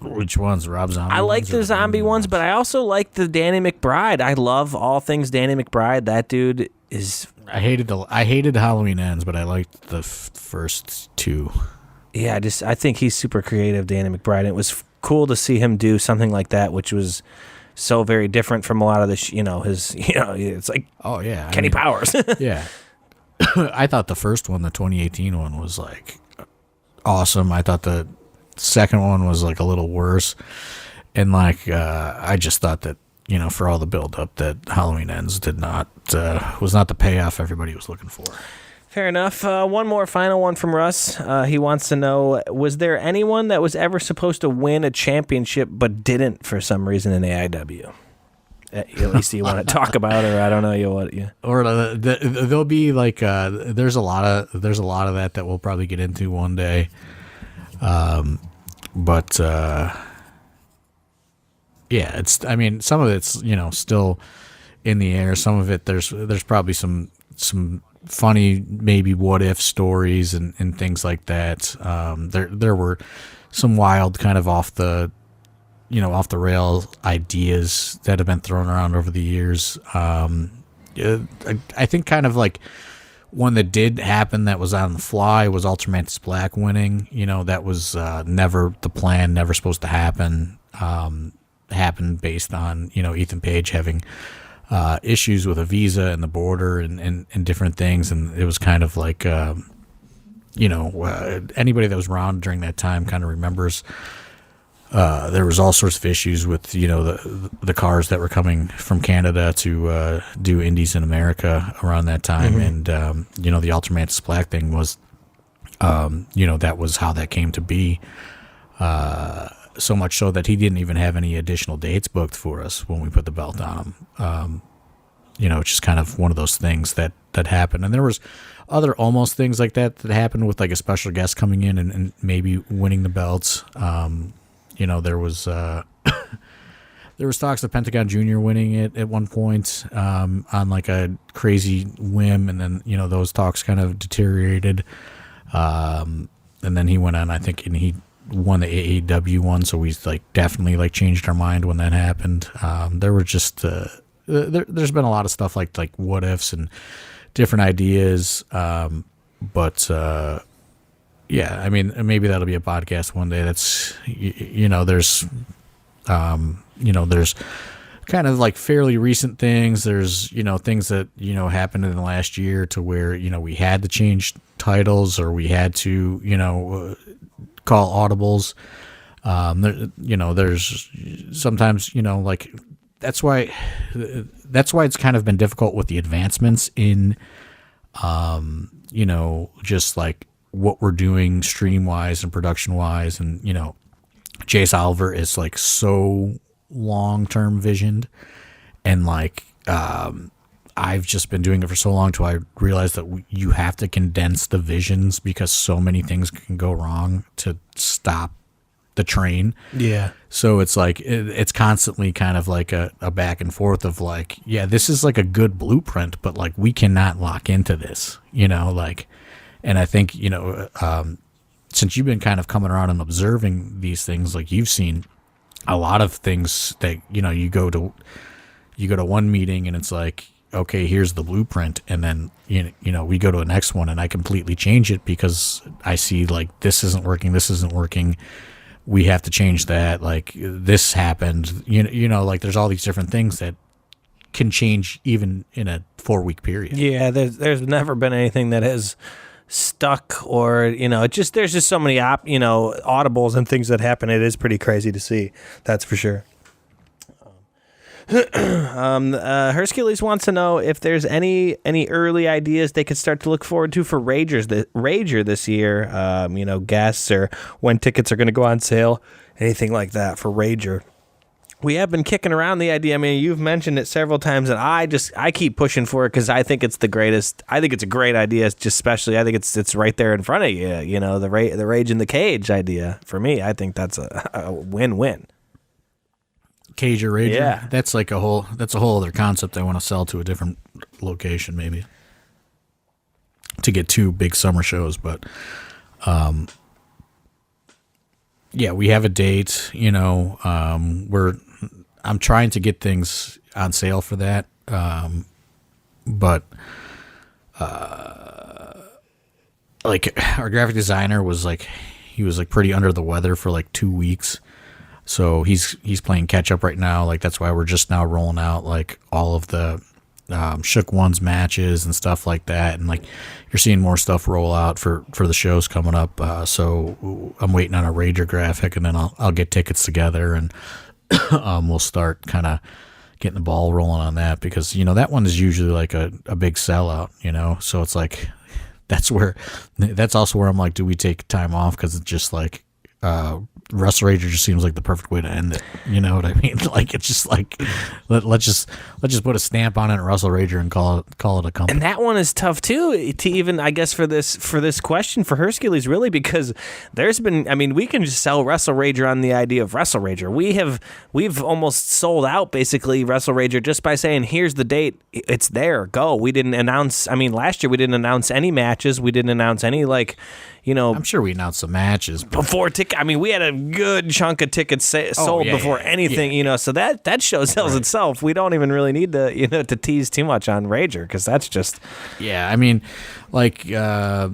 which ones? Rob Zombie?
I like the zombie ones, but I also like the Danny McBride. I love all things Danny McBride. That dude is.
I hated Halloween Ends, but I liked the first two.
Yeah, I think he's super creative, Danny McBride. And it was cool to see him do something like that, which was so very different from a lot of the, it's like,
oh yeah,
Kenny Powers.
Yeah, I thought the first one, the 2018 one, was like awesome. I thought the second one was like a little worse, and like I just thought that for all the build up that Halloween Ends was not the payoff everybody was looking for.
Fair enough. One more final one from Russ. He wants to know, was there anyone that was ever supposed to win a championship but didn't for some reason in AIW? At least you want to talk about, or I don't know,
Or there'll be like there's a lot of that we'll probably get into one day. But it's. I mean, some of it's still in the air. Some of it there's probably some funny maybe what if stories and things like that. There were some wild kind of off the rail ideas that have been thrown around over the years. I think kind of like one that did happen that was on the fly was Ultramantis Black winning. That was never the plan, never supposed to happen. Happened based on Ethan Page having issues with a visa and the border and different things, and it was kind of like anybody that was around during that time kind of remembers there was all sorts of issues with the cars that were coming from Canada to do indies in America around that time. Mm-hmm. And the Ultramantis Black thing was that was how that came to be, so much so that he didn't even have any additional dates booked for us when we put the belt on him. It's just kind of one of those things that happened. And there was other almost things like that happened with like a special guest coming in and maybe winning the belts. There was there was talks of Pentagon Jr. winning it at one point on like a crazy whim, and then those talks kind of deteriorated. And then he went on, I think, and he won the AEW one, so we like definitely like changed our mind when that happened. There were just there's been a lot of stuff like what ifs and different ideas, but yeah, I mean, maybe that'll be a podcast one day. That's there's kind of like fairly recent things. There's things that happened in the last year to where we had to change titles or we had to call audibles. There's sometimes like that's why it's kind of been difficult with the advancements in just like what we're doing stream wise and production wise, and Jace Oliver is like so long-term visioned, and like I've just been doing it for so long till I realized that you have to condense the visions because so many things can go wrong to stop the train.
Yeah. So
it's like it's constantly kind of like a back and forth of like, yeah, this is like a good blueprint, but like we cannot lock into this, and I think since you've been kind of coming around and observing these things, like you've seen a lot of things that you go to one meeting and it's like, okay, here's the blueprint, and then we go to the next one and I completely change it because I see like this isn't working, we have to change that, like this happened, like there's all these different things that can change even in a 4-week period.
Yeah, there's never been anything that has stuck, or there's just so many audibles and things that happen. It is pretty crazy to see, that's for sure. Hercules wants to know if there's any early ideas they could start to look forward to for Rager this year. Guests or when tickets are going to go on sale, anything like that for Rager. We have been kicking around the idea. I mean, you've mentioned it several times, and I keep pushing for it because I think it's the greatest. I think it's a great idea. Just especially, I think it's right there in front of you. The Rage in the Cage idea. For me, I think that's a win-win.
Cage or Rager.
Yeah,
that's a whole other concept I want to sell to a different location, maybe to get 2 big summer shows. But yeah, we have a date. I'm trying to get things on sale for that, but like our graphic designer was like, he was like pretty under the weather for like 2 weeks. So he's playing catch up right now. Like that's why we're just now rolling out like all of the Shook Ones matches and stuff like that. And like you're seeing more stuff roll out for the shows coming up. So I'm waiting on a Rager graphic, and then I'll get tickets together, and we'll start kind of getting the ball rolling on that, because that one is usually like a big sellout. So it's like that's also where I'm like, do we take time off? Because it's just like Wrestle Rager just seems like the perfect way to end it. You know what I mean? Like it's just like let's just put a stamp on it at Wrestle Rager and call it a company.
And that one is tough too to even, I guess, for this question for Hercules, really, because there's been, I mean, we can just sell Wrestle Rager on the idea of Wrestle Rager. We've almost sold out basically Wrestle Rager just by saying, here's the date, it's there, go. We didn't announce, I mean, last year we didn't announce any matches, we didn't announce any I'm
sure we announced some matches
before ticket. I mean, we had a good chunk of tickets sold before anything, so that show sells itself. We don't even really need to, to tease too much on Rager, because that's just.
Yeah, I mean, like, there's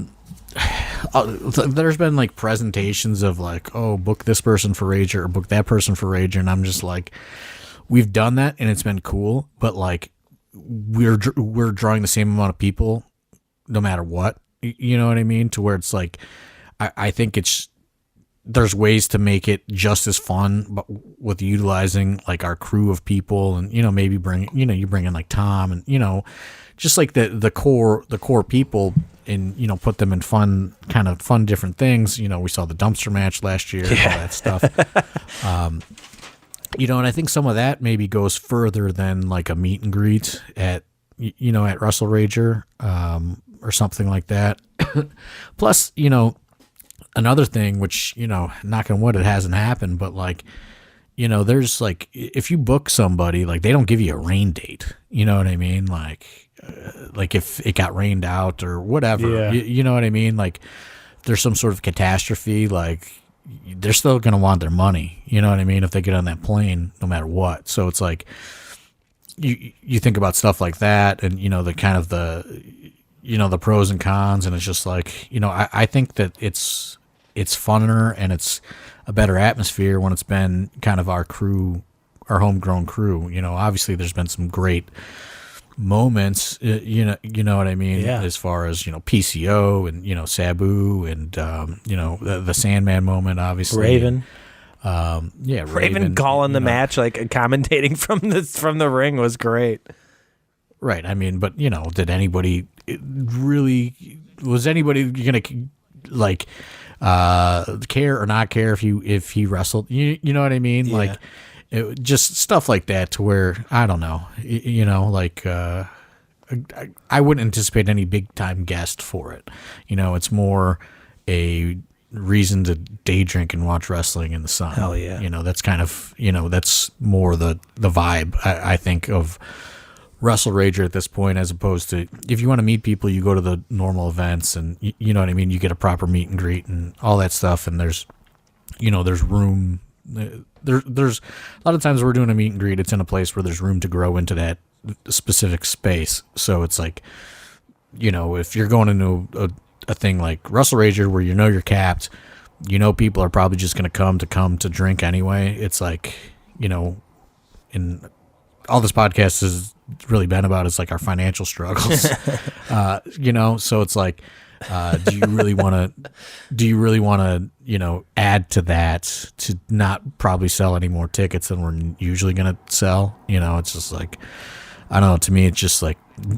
been like presentations of like, oh, book this person for Rager or book that person for Rager, and I'm just like, we've done that and it's been cool, but like, we're drawing the same amount of people, no matter what. You know what I mean? To where it's like, I think there's ways to make it just as fun, but with utilizing like our crew of people, and maybe you bring in like Tom, and just like the core people, and put them in fun different things. We saw the dumpster match last year, all that stuff. And I think some of that maybe goes further than like a meet and greet at Wrestle Rager, or something like that. Plus, another thing, which, knock on wood, it hasn't happened, but like, there's like, if you book somebody, like they don't give you a rain date, you know what I mean? Like if it got rained out or whatever, you know what I mean? Like there's some sort of catastrophe, like, they're still going to want their money. You know what I mean? If they get on that plane, no matter what. So it's like, you think about stuff like that, and the kind of the pros and cons, and it's just like, I think that it's funner and it's a better atmosphere when it's been kind of our crew, our homegrown crew. Obviously there's been some great moments, you know what I mean, as far as PCO and Sabu and the Sandman moment, obviously.
Raven.
Raven
calling the match, like commentating from the ring was great.
Right. I mean, but did anybody was anybody gonna like care or not care if he wrestled? You know what I mean?
Yeah.
Like just stuff like that, to where I don't know. Like I wouldn't anticipate any big time guest for it. It's more a reason to day drink and watch wrestling in the sun.
Hell yeah.
That's kind of that's more the vibe I think of Wrestle Rager at this point, as opposed to, if you want to meet people, you go to the normal events, and you know what I mean, you get a proper meet and greet and all that stuff, and there's room. There's a lot of times we're doing a meet and greet, it's in a place where there's room to grow into that specific space. So it's like, if you're going into a thing like Wrestle Rager where you're capped, people are probably just going to come to drink anyway. It's like, in all this podcast has really been about is like our financial struggles. So it's like, do you really want to add to that to not probably sell any more tickets than we're usually going to sell? It's just like, I don't know. To me, it's just like,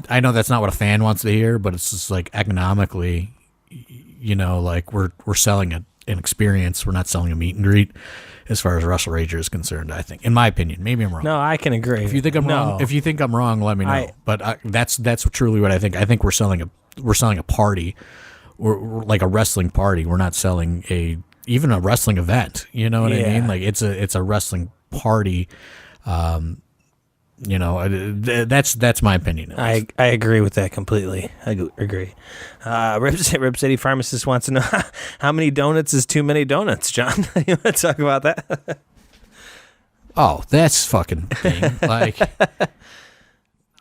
I know that's not what a fan wants to hear, but it's just like economically, like we're selling an experience. We're not selling a meet and greet as far as Wrestle Rager is concerned, I think. In my opinion. Maybe I'm wrong.
No, I can agree.
If you think I'm wrong, let me know. But that's truly what I think. I think we're selling a party, or like a wrestling party. We're not selling even a wrestling event. You know what I mean? Like it's a wrestling party. That's my opinion.
I agree with that completely. I agree. Rip City Pharmacist wants to know how many donuts is too many donuts, John. You want to talk about that?
Oh, that's fucking thing. Like,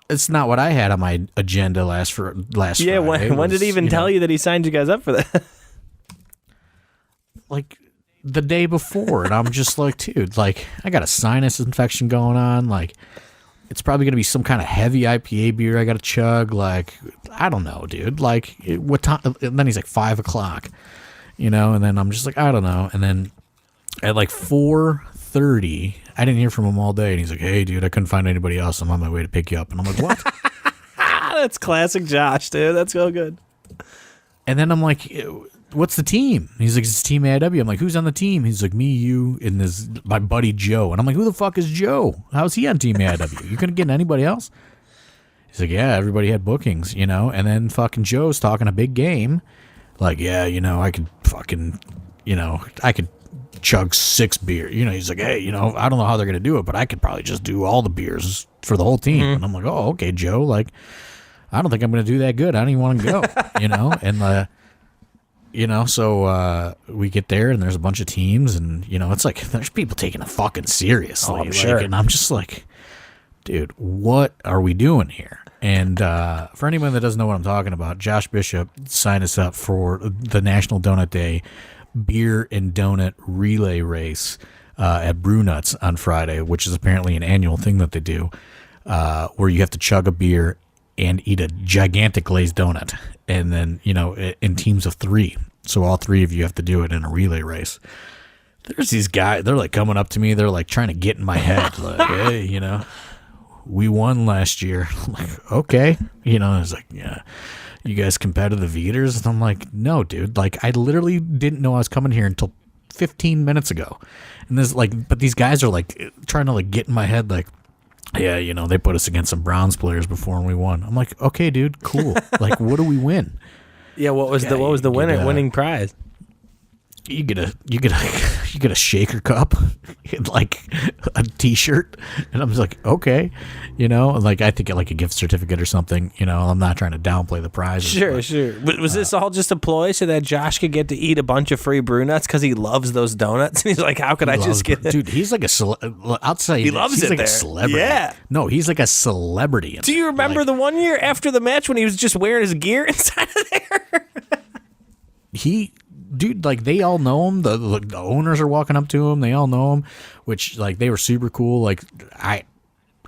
it's not what I had on my agenda last Friday.
Yeah, when did he even tell you that he signed you guys up for that?
Like the day before, and I'm just like, dude, like I got a sinus infection going on, like. It's probably going to be some kind of heavy IPA beer I got to chug. Like, I don't know, dude. Like, what time? And then he's like 5:00, and then I'm just like, I don't know. And then at like 4:30, I didn't hear from him all day. And he's like, hey, dude, I couldn't find anybody else. I'm on my way to pick you up. And I'm like, what?
That's classic Josh, dude. That's so good.
And then I'm like, what's the team? He's like, it's Team AIW. I'm like, who's on the team? He's like, me, you, and my buddy Joe. And I'm like, who the fuck is Joe? How's he on Team AIW? You couldn't get anybody else? He's like, yeah, everybody had bookings, And then fucking Joe's talking a big game. Like, yeah, I could fucking, I could chug 6 beers. He's like, hey, I don't know how they're going to do it, but I could probably just do all the beers for the whole team. Mm-hmm. And I'm like, oh, okay, Joe. Like, I don't think I'm going to do that good. I don't even want to go, And, so we get there and there's a bunch of teams, and it's like there's people taking it fucking seriously.
I'm sure.
And I'm just like, dude, what are we doing here? And for anyone that doesn't know what I'm talking about, Josh Bishop signed us up for the National Donut Day beer and donut relay race at Brew Nuts on Friday, which is apparently an annual thing that they do, where you have to chug a beer and eat a gigantic glazed donut, and then in teams of 3. So all 3 of you have to do it in a relay race. There's these guys, they're like coming up to me, they're like trying to get in my head, like, hey, we won last year. I'm like, okay, it's like, yeah, you guys competitive eaters? And I'm like, no, dude, like I literally didn't know I was coming here until 15 minutes ago, and this but these guys are like trying to like get in my head, like, yeah, they put us against some Browns players before and we won. I'm like, okay, dude, cool. Like, what do we win?
Yeah, what was the winning prize?
you get a shaker cup and like a t-shirt, and I'm just like, okay, like I think like a gift certificate or something. I'm not trying to downplay the prizes.
Sure. But was this all just a ploy so that Josh could get to eat a bunch of free brew nuts because he loves those donuts? And he's like, how could I just get it?
Dude, he's like I'll tell you,
he loves
he's
it
like
there.
A celebrity.
Yeah.
No, he's like a celebrity.
Do you remember the one year after the match when he was just wearing his gear inside of there?
Dude, like they all know him. The owners are walking up to him. They all know him, which like they were super cool. Like I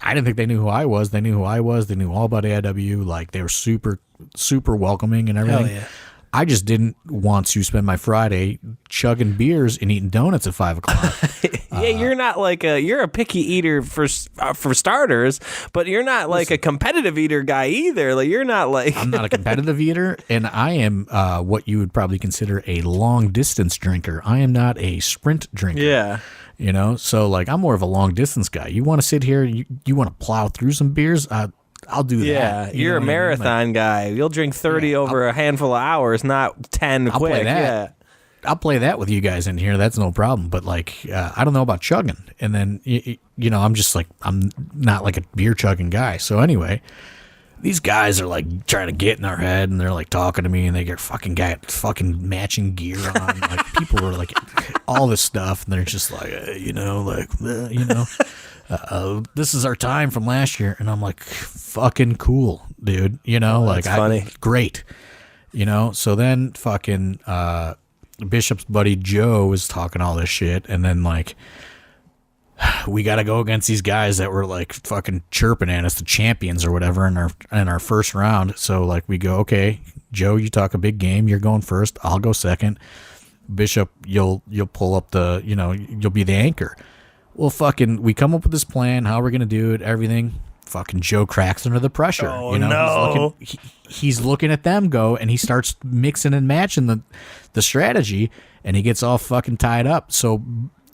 didn't think they knew who I was. They knew who I was. They knew all about AIW. Like they were super, super welcoming and everything.
Hell yeah.
I just didn't want to spend my Friday chugging beers and eating donuts at 5:00.
Yeah, you're not like you're a picky eater for starters, but you're not like a competitive eater guy either. Like you're not like
I'm not a competitive eater, and I am what you would probably consider a long distance drinker. I am not a sprint drinker.
Yeah.
So like I'm more of a long distance guy. You want to sit here, you want to plow through some beers, I'll do that.
Yeah, you're a marathon guy. You'll drink 30 over a handful of hours, not 10 quick.
Play that.
Yeah.
I'll play that with you guys in here. That's no problem. But like, I don't know about chugging. And then, I'm just like, I'm not like a beer chugging guy. So anyway, these guys are like trying to get in our head, and they're like talking to me, and they got fucking matching gear on. Like people are like all this stuff, and they're just like, this is our time from last year. And I'm like, fucking cool, dude. Like
funny.
Great. So then fucking, Bishop's buddy Joe was talking all this shit, and then like we got to go against these guys that were like fucking chirping at us, the champions or whatever, in our first round. So like we go, okay, Joe, you talk a big game, you're going first, I'll go second. Bishop, you'll pull up you'll be the anchor. Well, fucking, we come up with this plan, how we're gonna do it, everything. Fucking Joe cracks under the pressure.
Oh, no.
He's looking at them go, and he starts mixing and matching the strategy, and he gets all fucking tied up. So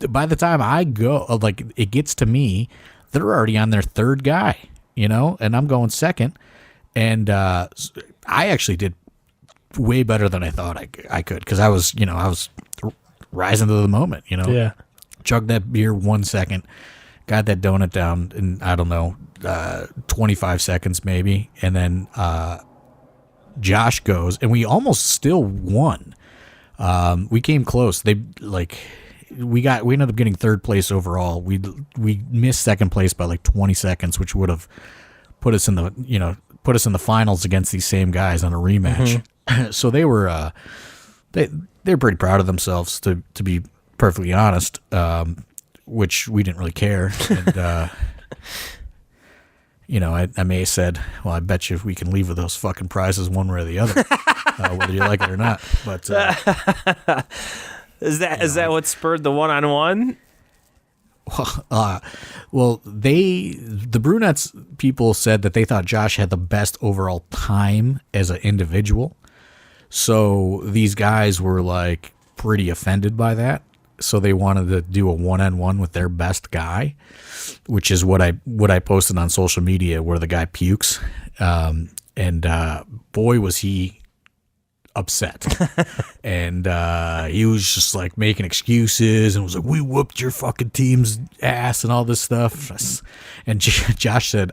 by the time I go, like it gets to me, they're already on their third guy, and I'm going second. And I actually did way better than I thought I could, because I was rising to the moment,
Yeah.
Chugged that beer 1 second, got that donut down in, I don't know, 25 seconds maybe, and then Josh goes, and we almost still won. We came close. We ended up getting third place overall. We missed second place by like 20 seconds, which would have put us in the finals against these same guys on a rematch. Mm-hmm. So they were they're pretty proud of themselves, to be perfectly honest, which we didn't really care. And I may have said, well, I bet you if we can leave with those fucking prizes one way or the other, whether you like it or not. But
is that what spurred the one-on-one?
Well, the Brunettes people said that they thought Josh had the best overall time as an individual. So these guys were like pretty offended by that. So they wanted to do a one-on-one with their best guy, which is what I posted on social media, where the guy pukes. And boy, was he upset. And he was just like making excuses and was like, we whooped your fucking team's ass and all this stuff. And Josh said,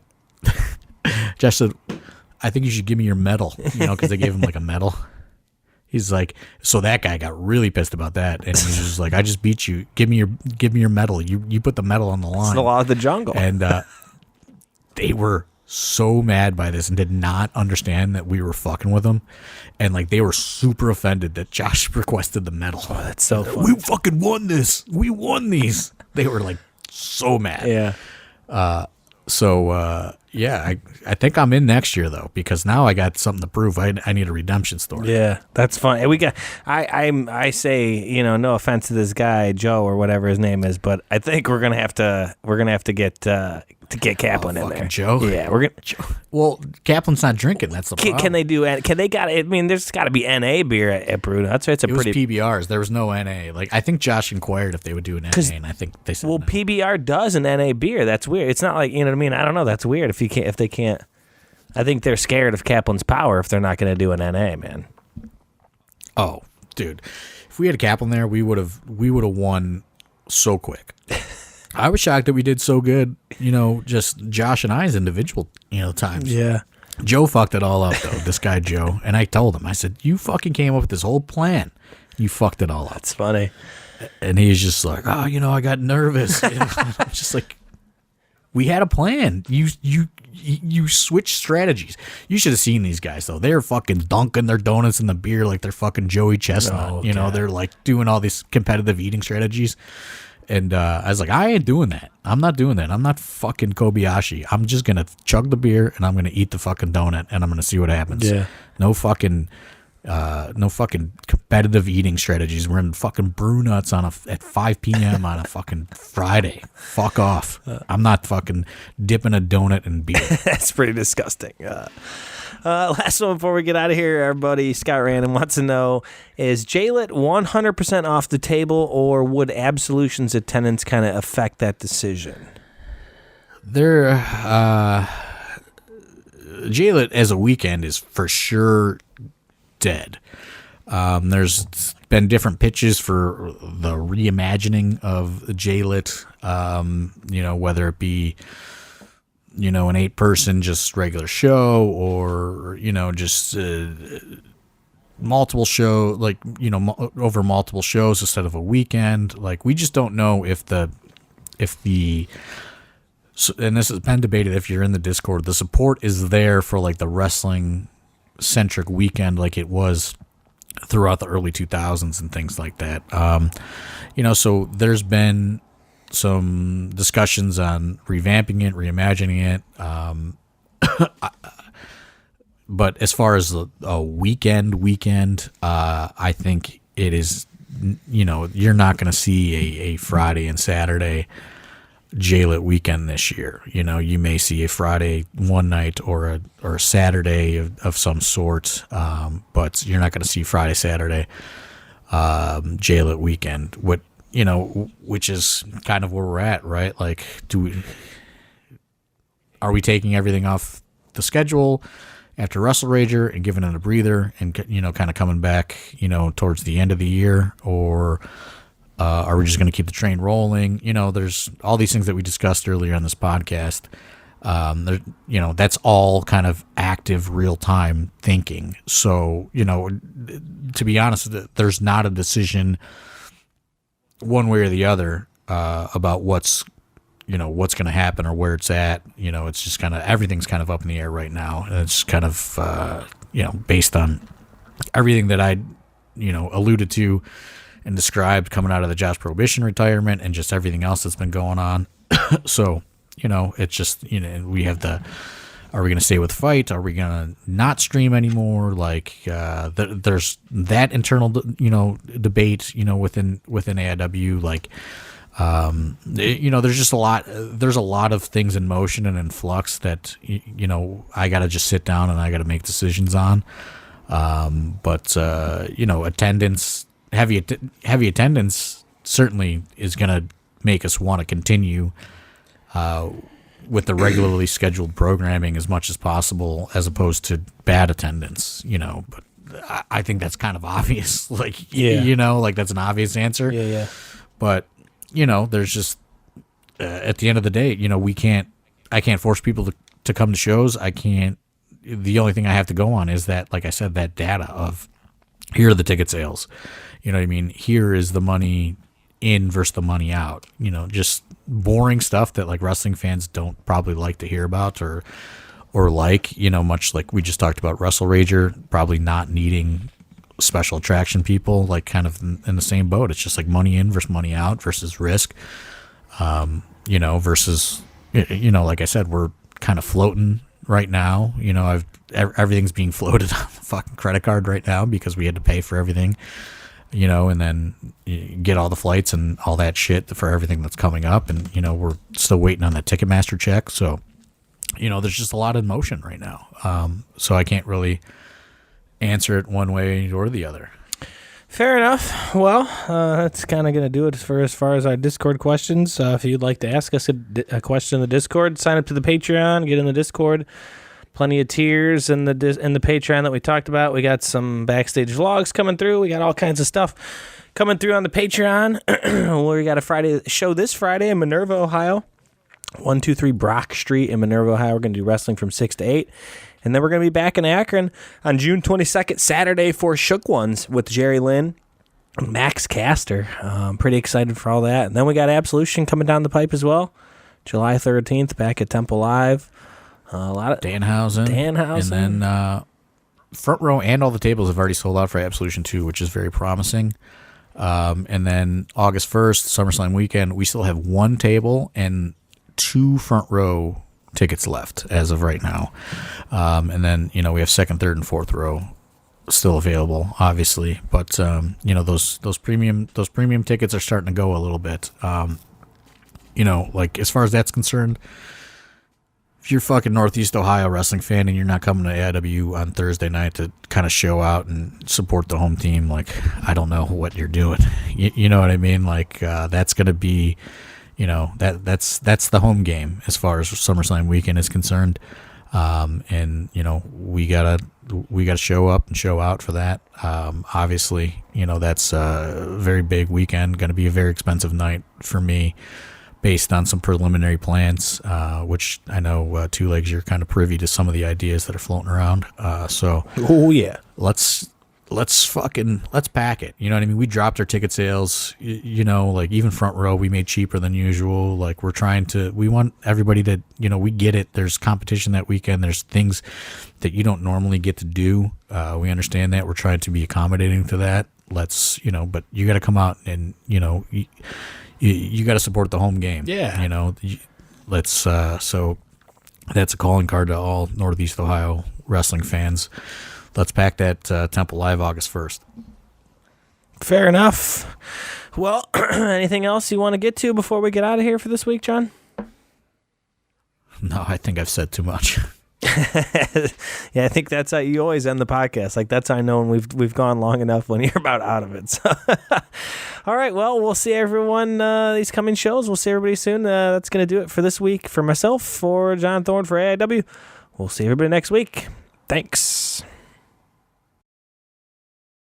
I think you should give me your medal, because they gave him like a medal. He's like, so that guy got really pissed about that, and he was just like, I just beat you. Give me your medal. You put the medal on the line.
It's the law of the jungle.
And they were so mad by this and did not understand that we were fucking with them, and like they were super offended that Josh requested the medal.
Oh, that's so funny.
We fucking won this. We won these. They were like so mad.
Yeah.
Yeah, I think I'm in next year though, because now I got something to prove. I need a redemption story.
Yeah, that's fun. And we got. I say, no offense to this guy Joe or whatever his name is, but I think we're gonna have to get Kaplan in there.
Joe.
Yeah, we're gonna.
Well, Kaplan's not drinking. That's the problem.
Can they do? Can they got? I mean, there's got to be NA beer at Brew. That's it's a
it
pretty.
Was PBRs. There was no NA. Like I think Josh inquired if they would do an NA, and I think they said
well,
no.
PBR does an NA beer. That's weird. It's not like what I mean. I don't know. That's weird if they can't. I think they're scared of Kaplan's power if they're not going to do an NA, man.
Oh, dude, if we had Kaplan there, we would have won so quick. I was shocked that we did so good, just Josh and I's individual, times.
Yeah.
Joe fucked it all up, though, this guy Joe. And I told him, I said, you fucking came up with this whole plan. You fucked it all up.
That's funny.
And he's just like, oh, I got nervous. I'm just like, we had a plan. You switched strategies. You should have seen these guys, though. They're fucking dunking their donuts in the beer like they're fucking Joey Chestnut.
Oh, okay.
They're like doing all these competitive eating strategies. And I was like, I ain't doing that. I'm not doing that. I'm not fucking Kobayashi. I'm just going to chug the beer and I'm going to eat the fucking donut and I'm going to see what happens.
Yeah.
No fucking competitive eating strategies. We're in fucking brew nuts at 5 p.m. on a fucking Friday. Fuck off. I'm not fucking dipping a donut in beer.
That's pretty disgusting. Last one before we get out of here, our buddy Scott Random wants to know, is J-Lit 100% off the table, or would Absolution's attendance kind of affect that decision?
J-Lit as a weekend is for sure dead. There's been different pitches for the reimagining of J-Lit, whether it be an 8-person just regular show or just multiple show, like over multiple shows instead of a weekend. Like, we just don't know if the and this has been debated, if you're in the Discord, the support is there for like the wrestling centric weekend like it was throughout the early 2000s and things like that. So there's been some discussions on revamping it, reimagining it. But as far as a weekend, I think it is, you're not going to see a Friday and Saturday J-Lit weekend this year. You may see a Friday one night or a Saturday of some sort, but you're not going to see Friday, Saturday J-Lit weekend. Which is kind of where we're at, right? Like, are we taking everything off the schedule after Wrestle Rager and giving it a breather and, kind of coming back, towards the end of the year? Or are we just going to keep the train rolling? There's all these things that we discussed earlier on this podcast. That's all kind of active real-time thinking. So, to be honest, there's not a decision one way or the other about what's going to happen or where it's at. It's just kind of, everything's kind of up in the air right now. And it's kind of, based on everything that I, alluded to and described coming out of the Josh Prohibition retirement and just everything else that's been going on. So, it's just, we have are we going to stay with Fight? Are we going to not stream anymore? Like, there's that internal, debate, within AIW. Like, there's just there's a lot of things in motion and in flux that, I got to just sit down and I got to make decisions on. But attendance, heavy attendance certainly is going to make us want to continue, with the regularly scheduled programming as much as possible, as opposed to bad attendance, but I think that's kind of obvious. Like, like that's an obvious answer.
Yeah.
But, there's just, at the end of the day, I can't force people to come to shows. The only thing I have to go on is that, like I said, that data of, here are the ticket sales. You know what I mean? Here is the money in versus the money out. Just boring stuff that like wrestling fans don't probably like to hear about or like, much like we just talked about Wrestle Rager probably not needing special attraction people, like kind of in the same boat. It's just like money in versus money out versus risk, versus, like I said, we're kind of floating right now. Everything's being floated on the fucking credit card right now because we had to pay for everything. And then you get all the flights and all that shit for everything that's coming up. And, we're still waiting on that Ticketmaster check. So, there's just a lot in motion right now. So I can't really answer it one way or the other.
Fair enough. Well, that's kind of going to do it for as far as our Discord questions. If you'd like to ask us a question in the Discord, sign up to the Patreon, get in the Discord. Plenty of tiers in the Patreon that we talked about. We got some backstage vlogs coming through. We got all kinds of stuff coming through on the Patreon. We got a Friday show this Friday in Minerva, Ohio. 123 Brock Street in Minerva, Ohio. We're going to do wrestling from 6 to 8. And then we're going to be back in Akron on June 22nd, Saturday, for Shook Ones with Jerry Lynn, Max Caster. I'm pretty excited for all that. And then we got Absolution coming down the pipe as well. July 13th, back at Temple Live. A lot of
Danhausen. And then Front Row and all the tables have already sold out for Absolution 2, which is very promising. And then August 1st, SummerSlam weekend, we still have one table and 2 Front Row tickets left as of right now. And then, we have second, third, and fourth row still available, obviously. But, those premium tickets are starting to go a little bit. As far as that's concerned, if you're fucking Northeast Ohio wrestling fan and you're not coming to AIW on Thursday night to kind of show out and support the home team, I don't know what you're doing. You know what I mean? That's going to be, that's the home game as far as SummerSlam weekend is concerned. We gotta show up and show out for that. Obviously, that's a very big weekend, going to be a very expensive night for me, based on some preliminary plans, which I know Two Legs, you're kind of privy to some of the ideas that are floating around.
Oh yeah,
let's pack it. You know what I mean? We dropped our ticket sales, even Front Row we made cheaper than usual. We want everybody to, we get it. There's competition that weekend. There's things that you don't normally get to do. We understand that. We're trying to be accommodating to that. But you got to come out and, you got to support the home game.
Yeah.
So that's a calling card to all Northeast Ohio wrestling fans. Let's pack that Temple Live August 1st.
Fair enough. Well, anything else you want to get to before we get out of here for this week, John?
No, I think I've said too much.
Yeah, I think that's how you always end the podcast. That's how I know when we've gone long enough when you're about out of it. So. All right, well, we'll see everyone these coming shows. We'll see everybody soon. That's going to do it for this week. For myself, for John Thorne, for AIW. We'll see everybody next week. Thanks.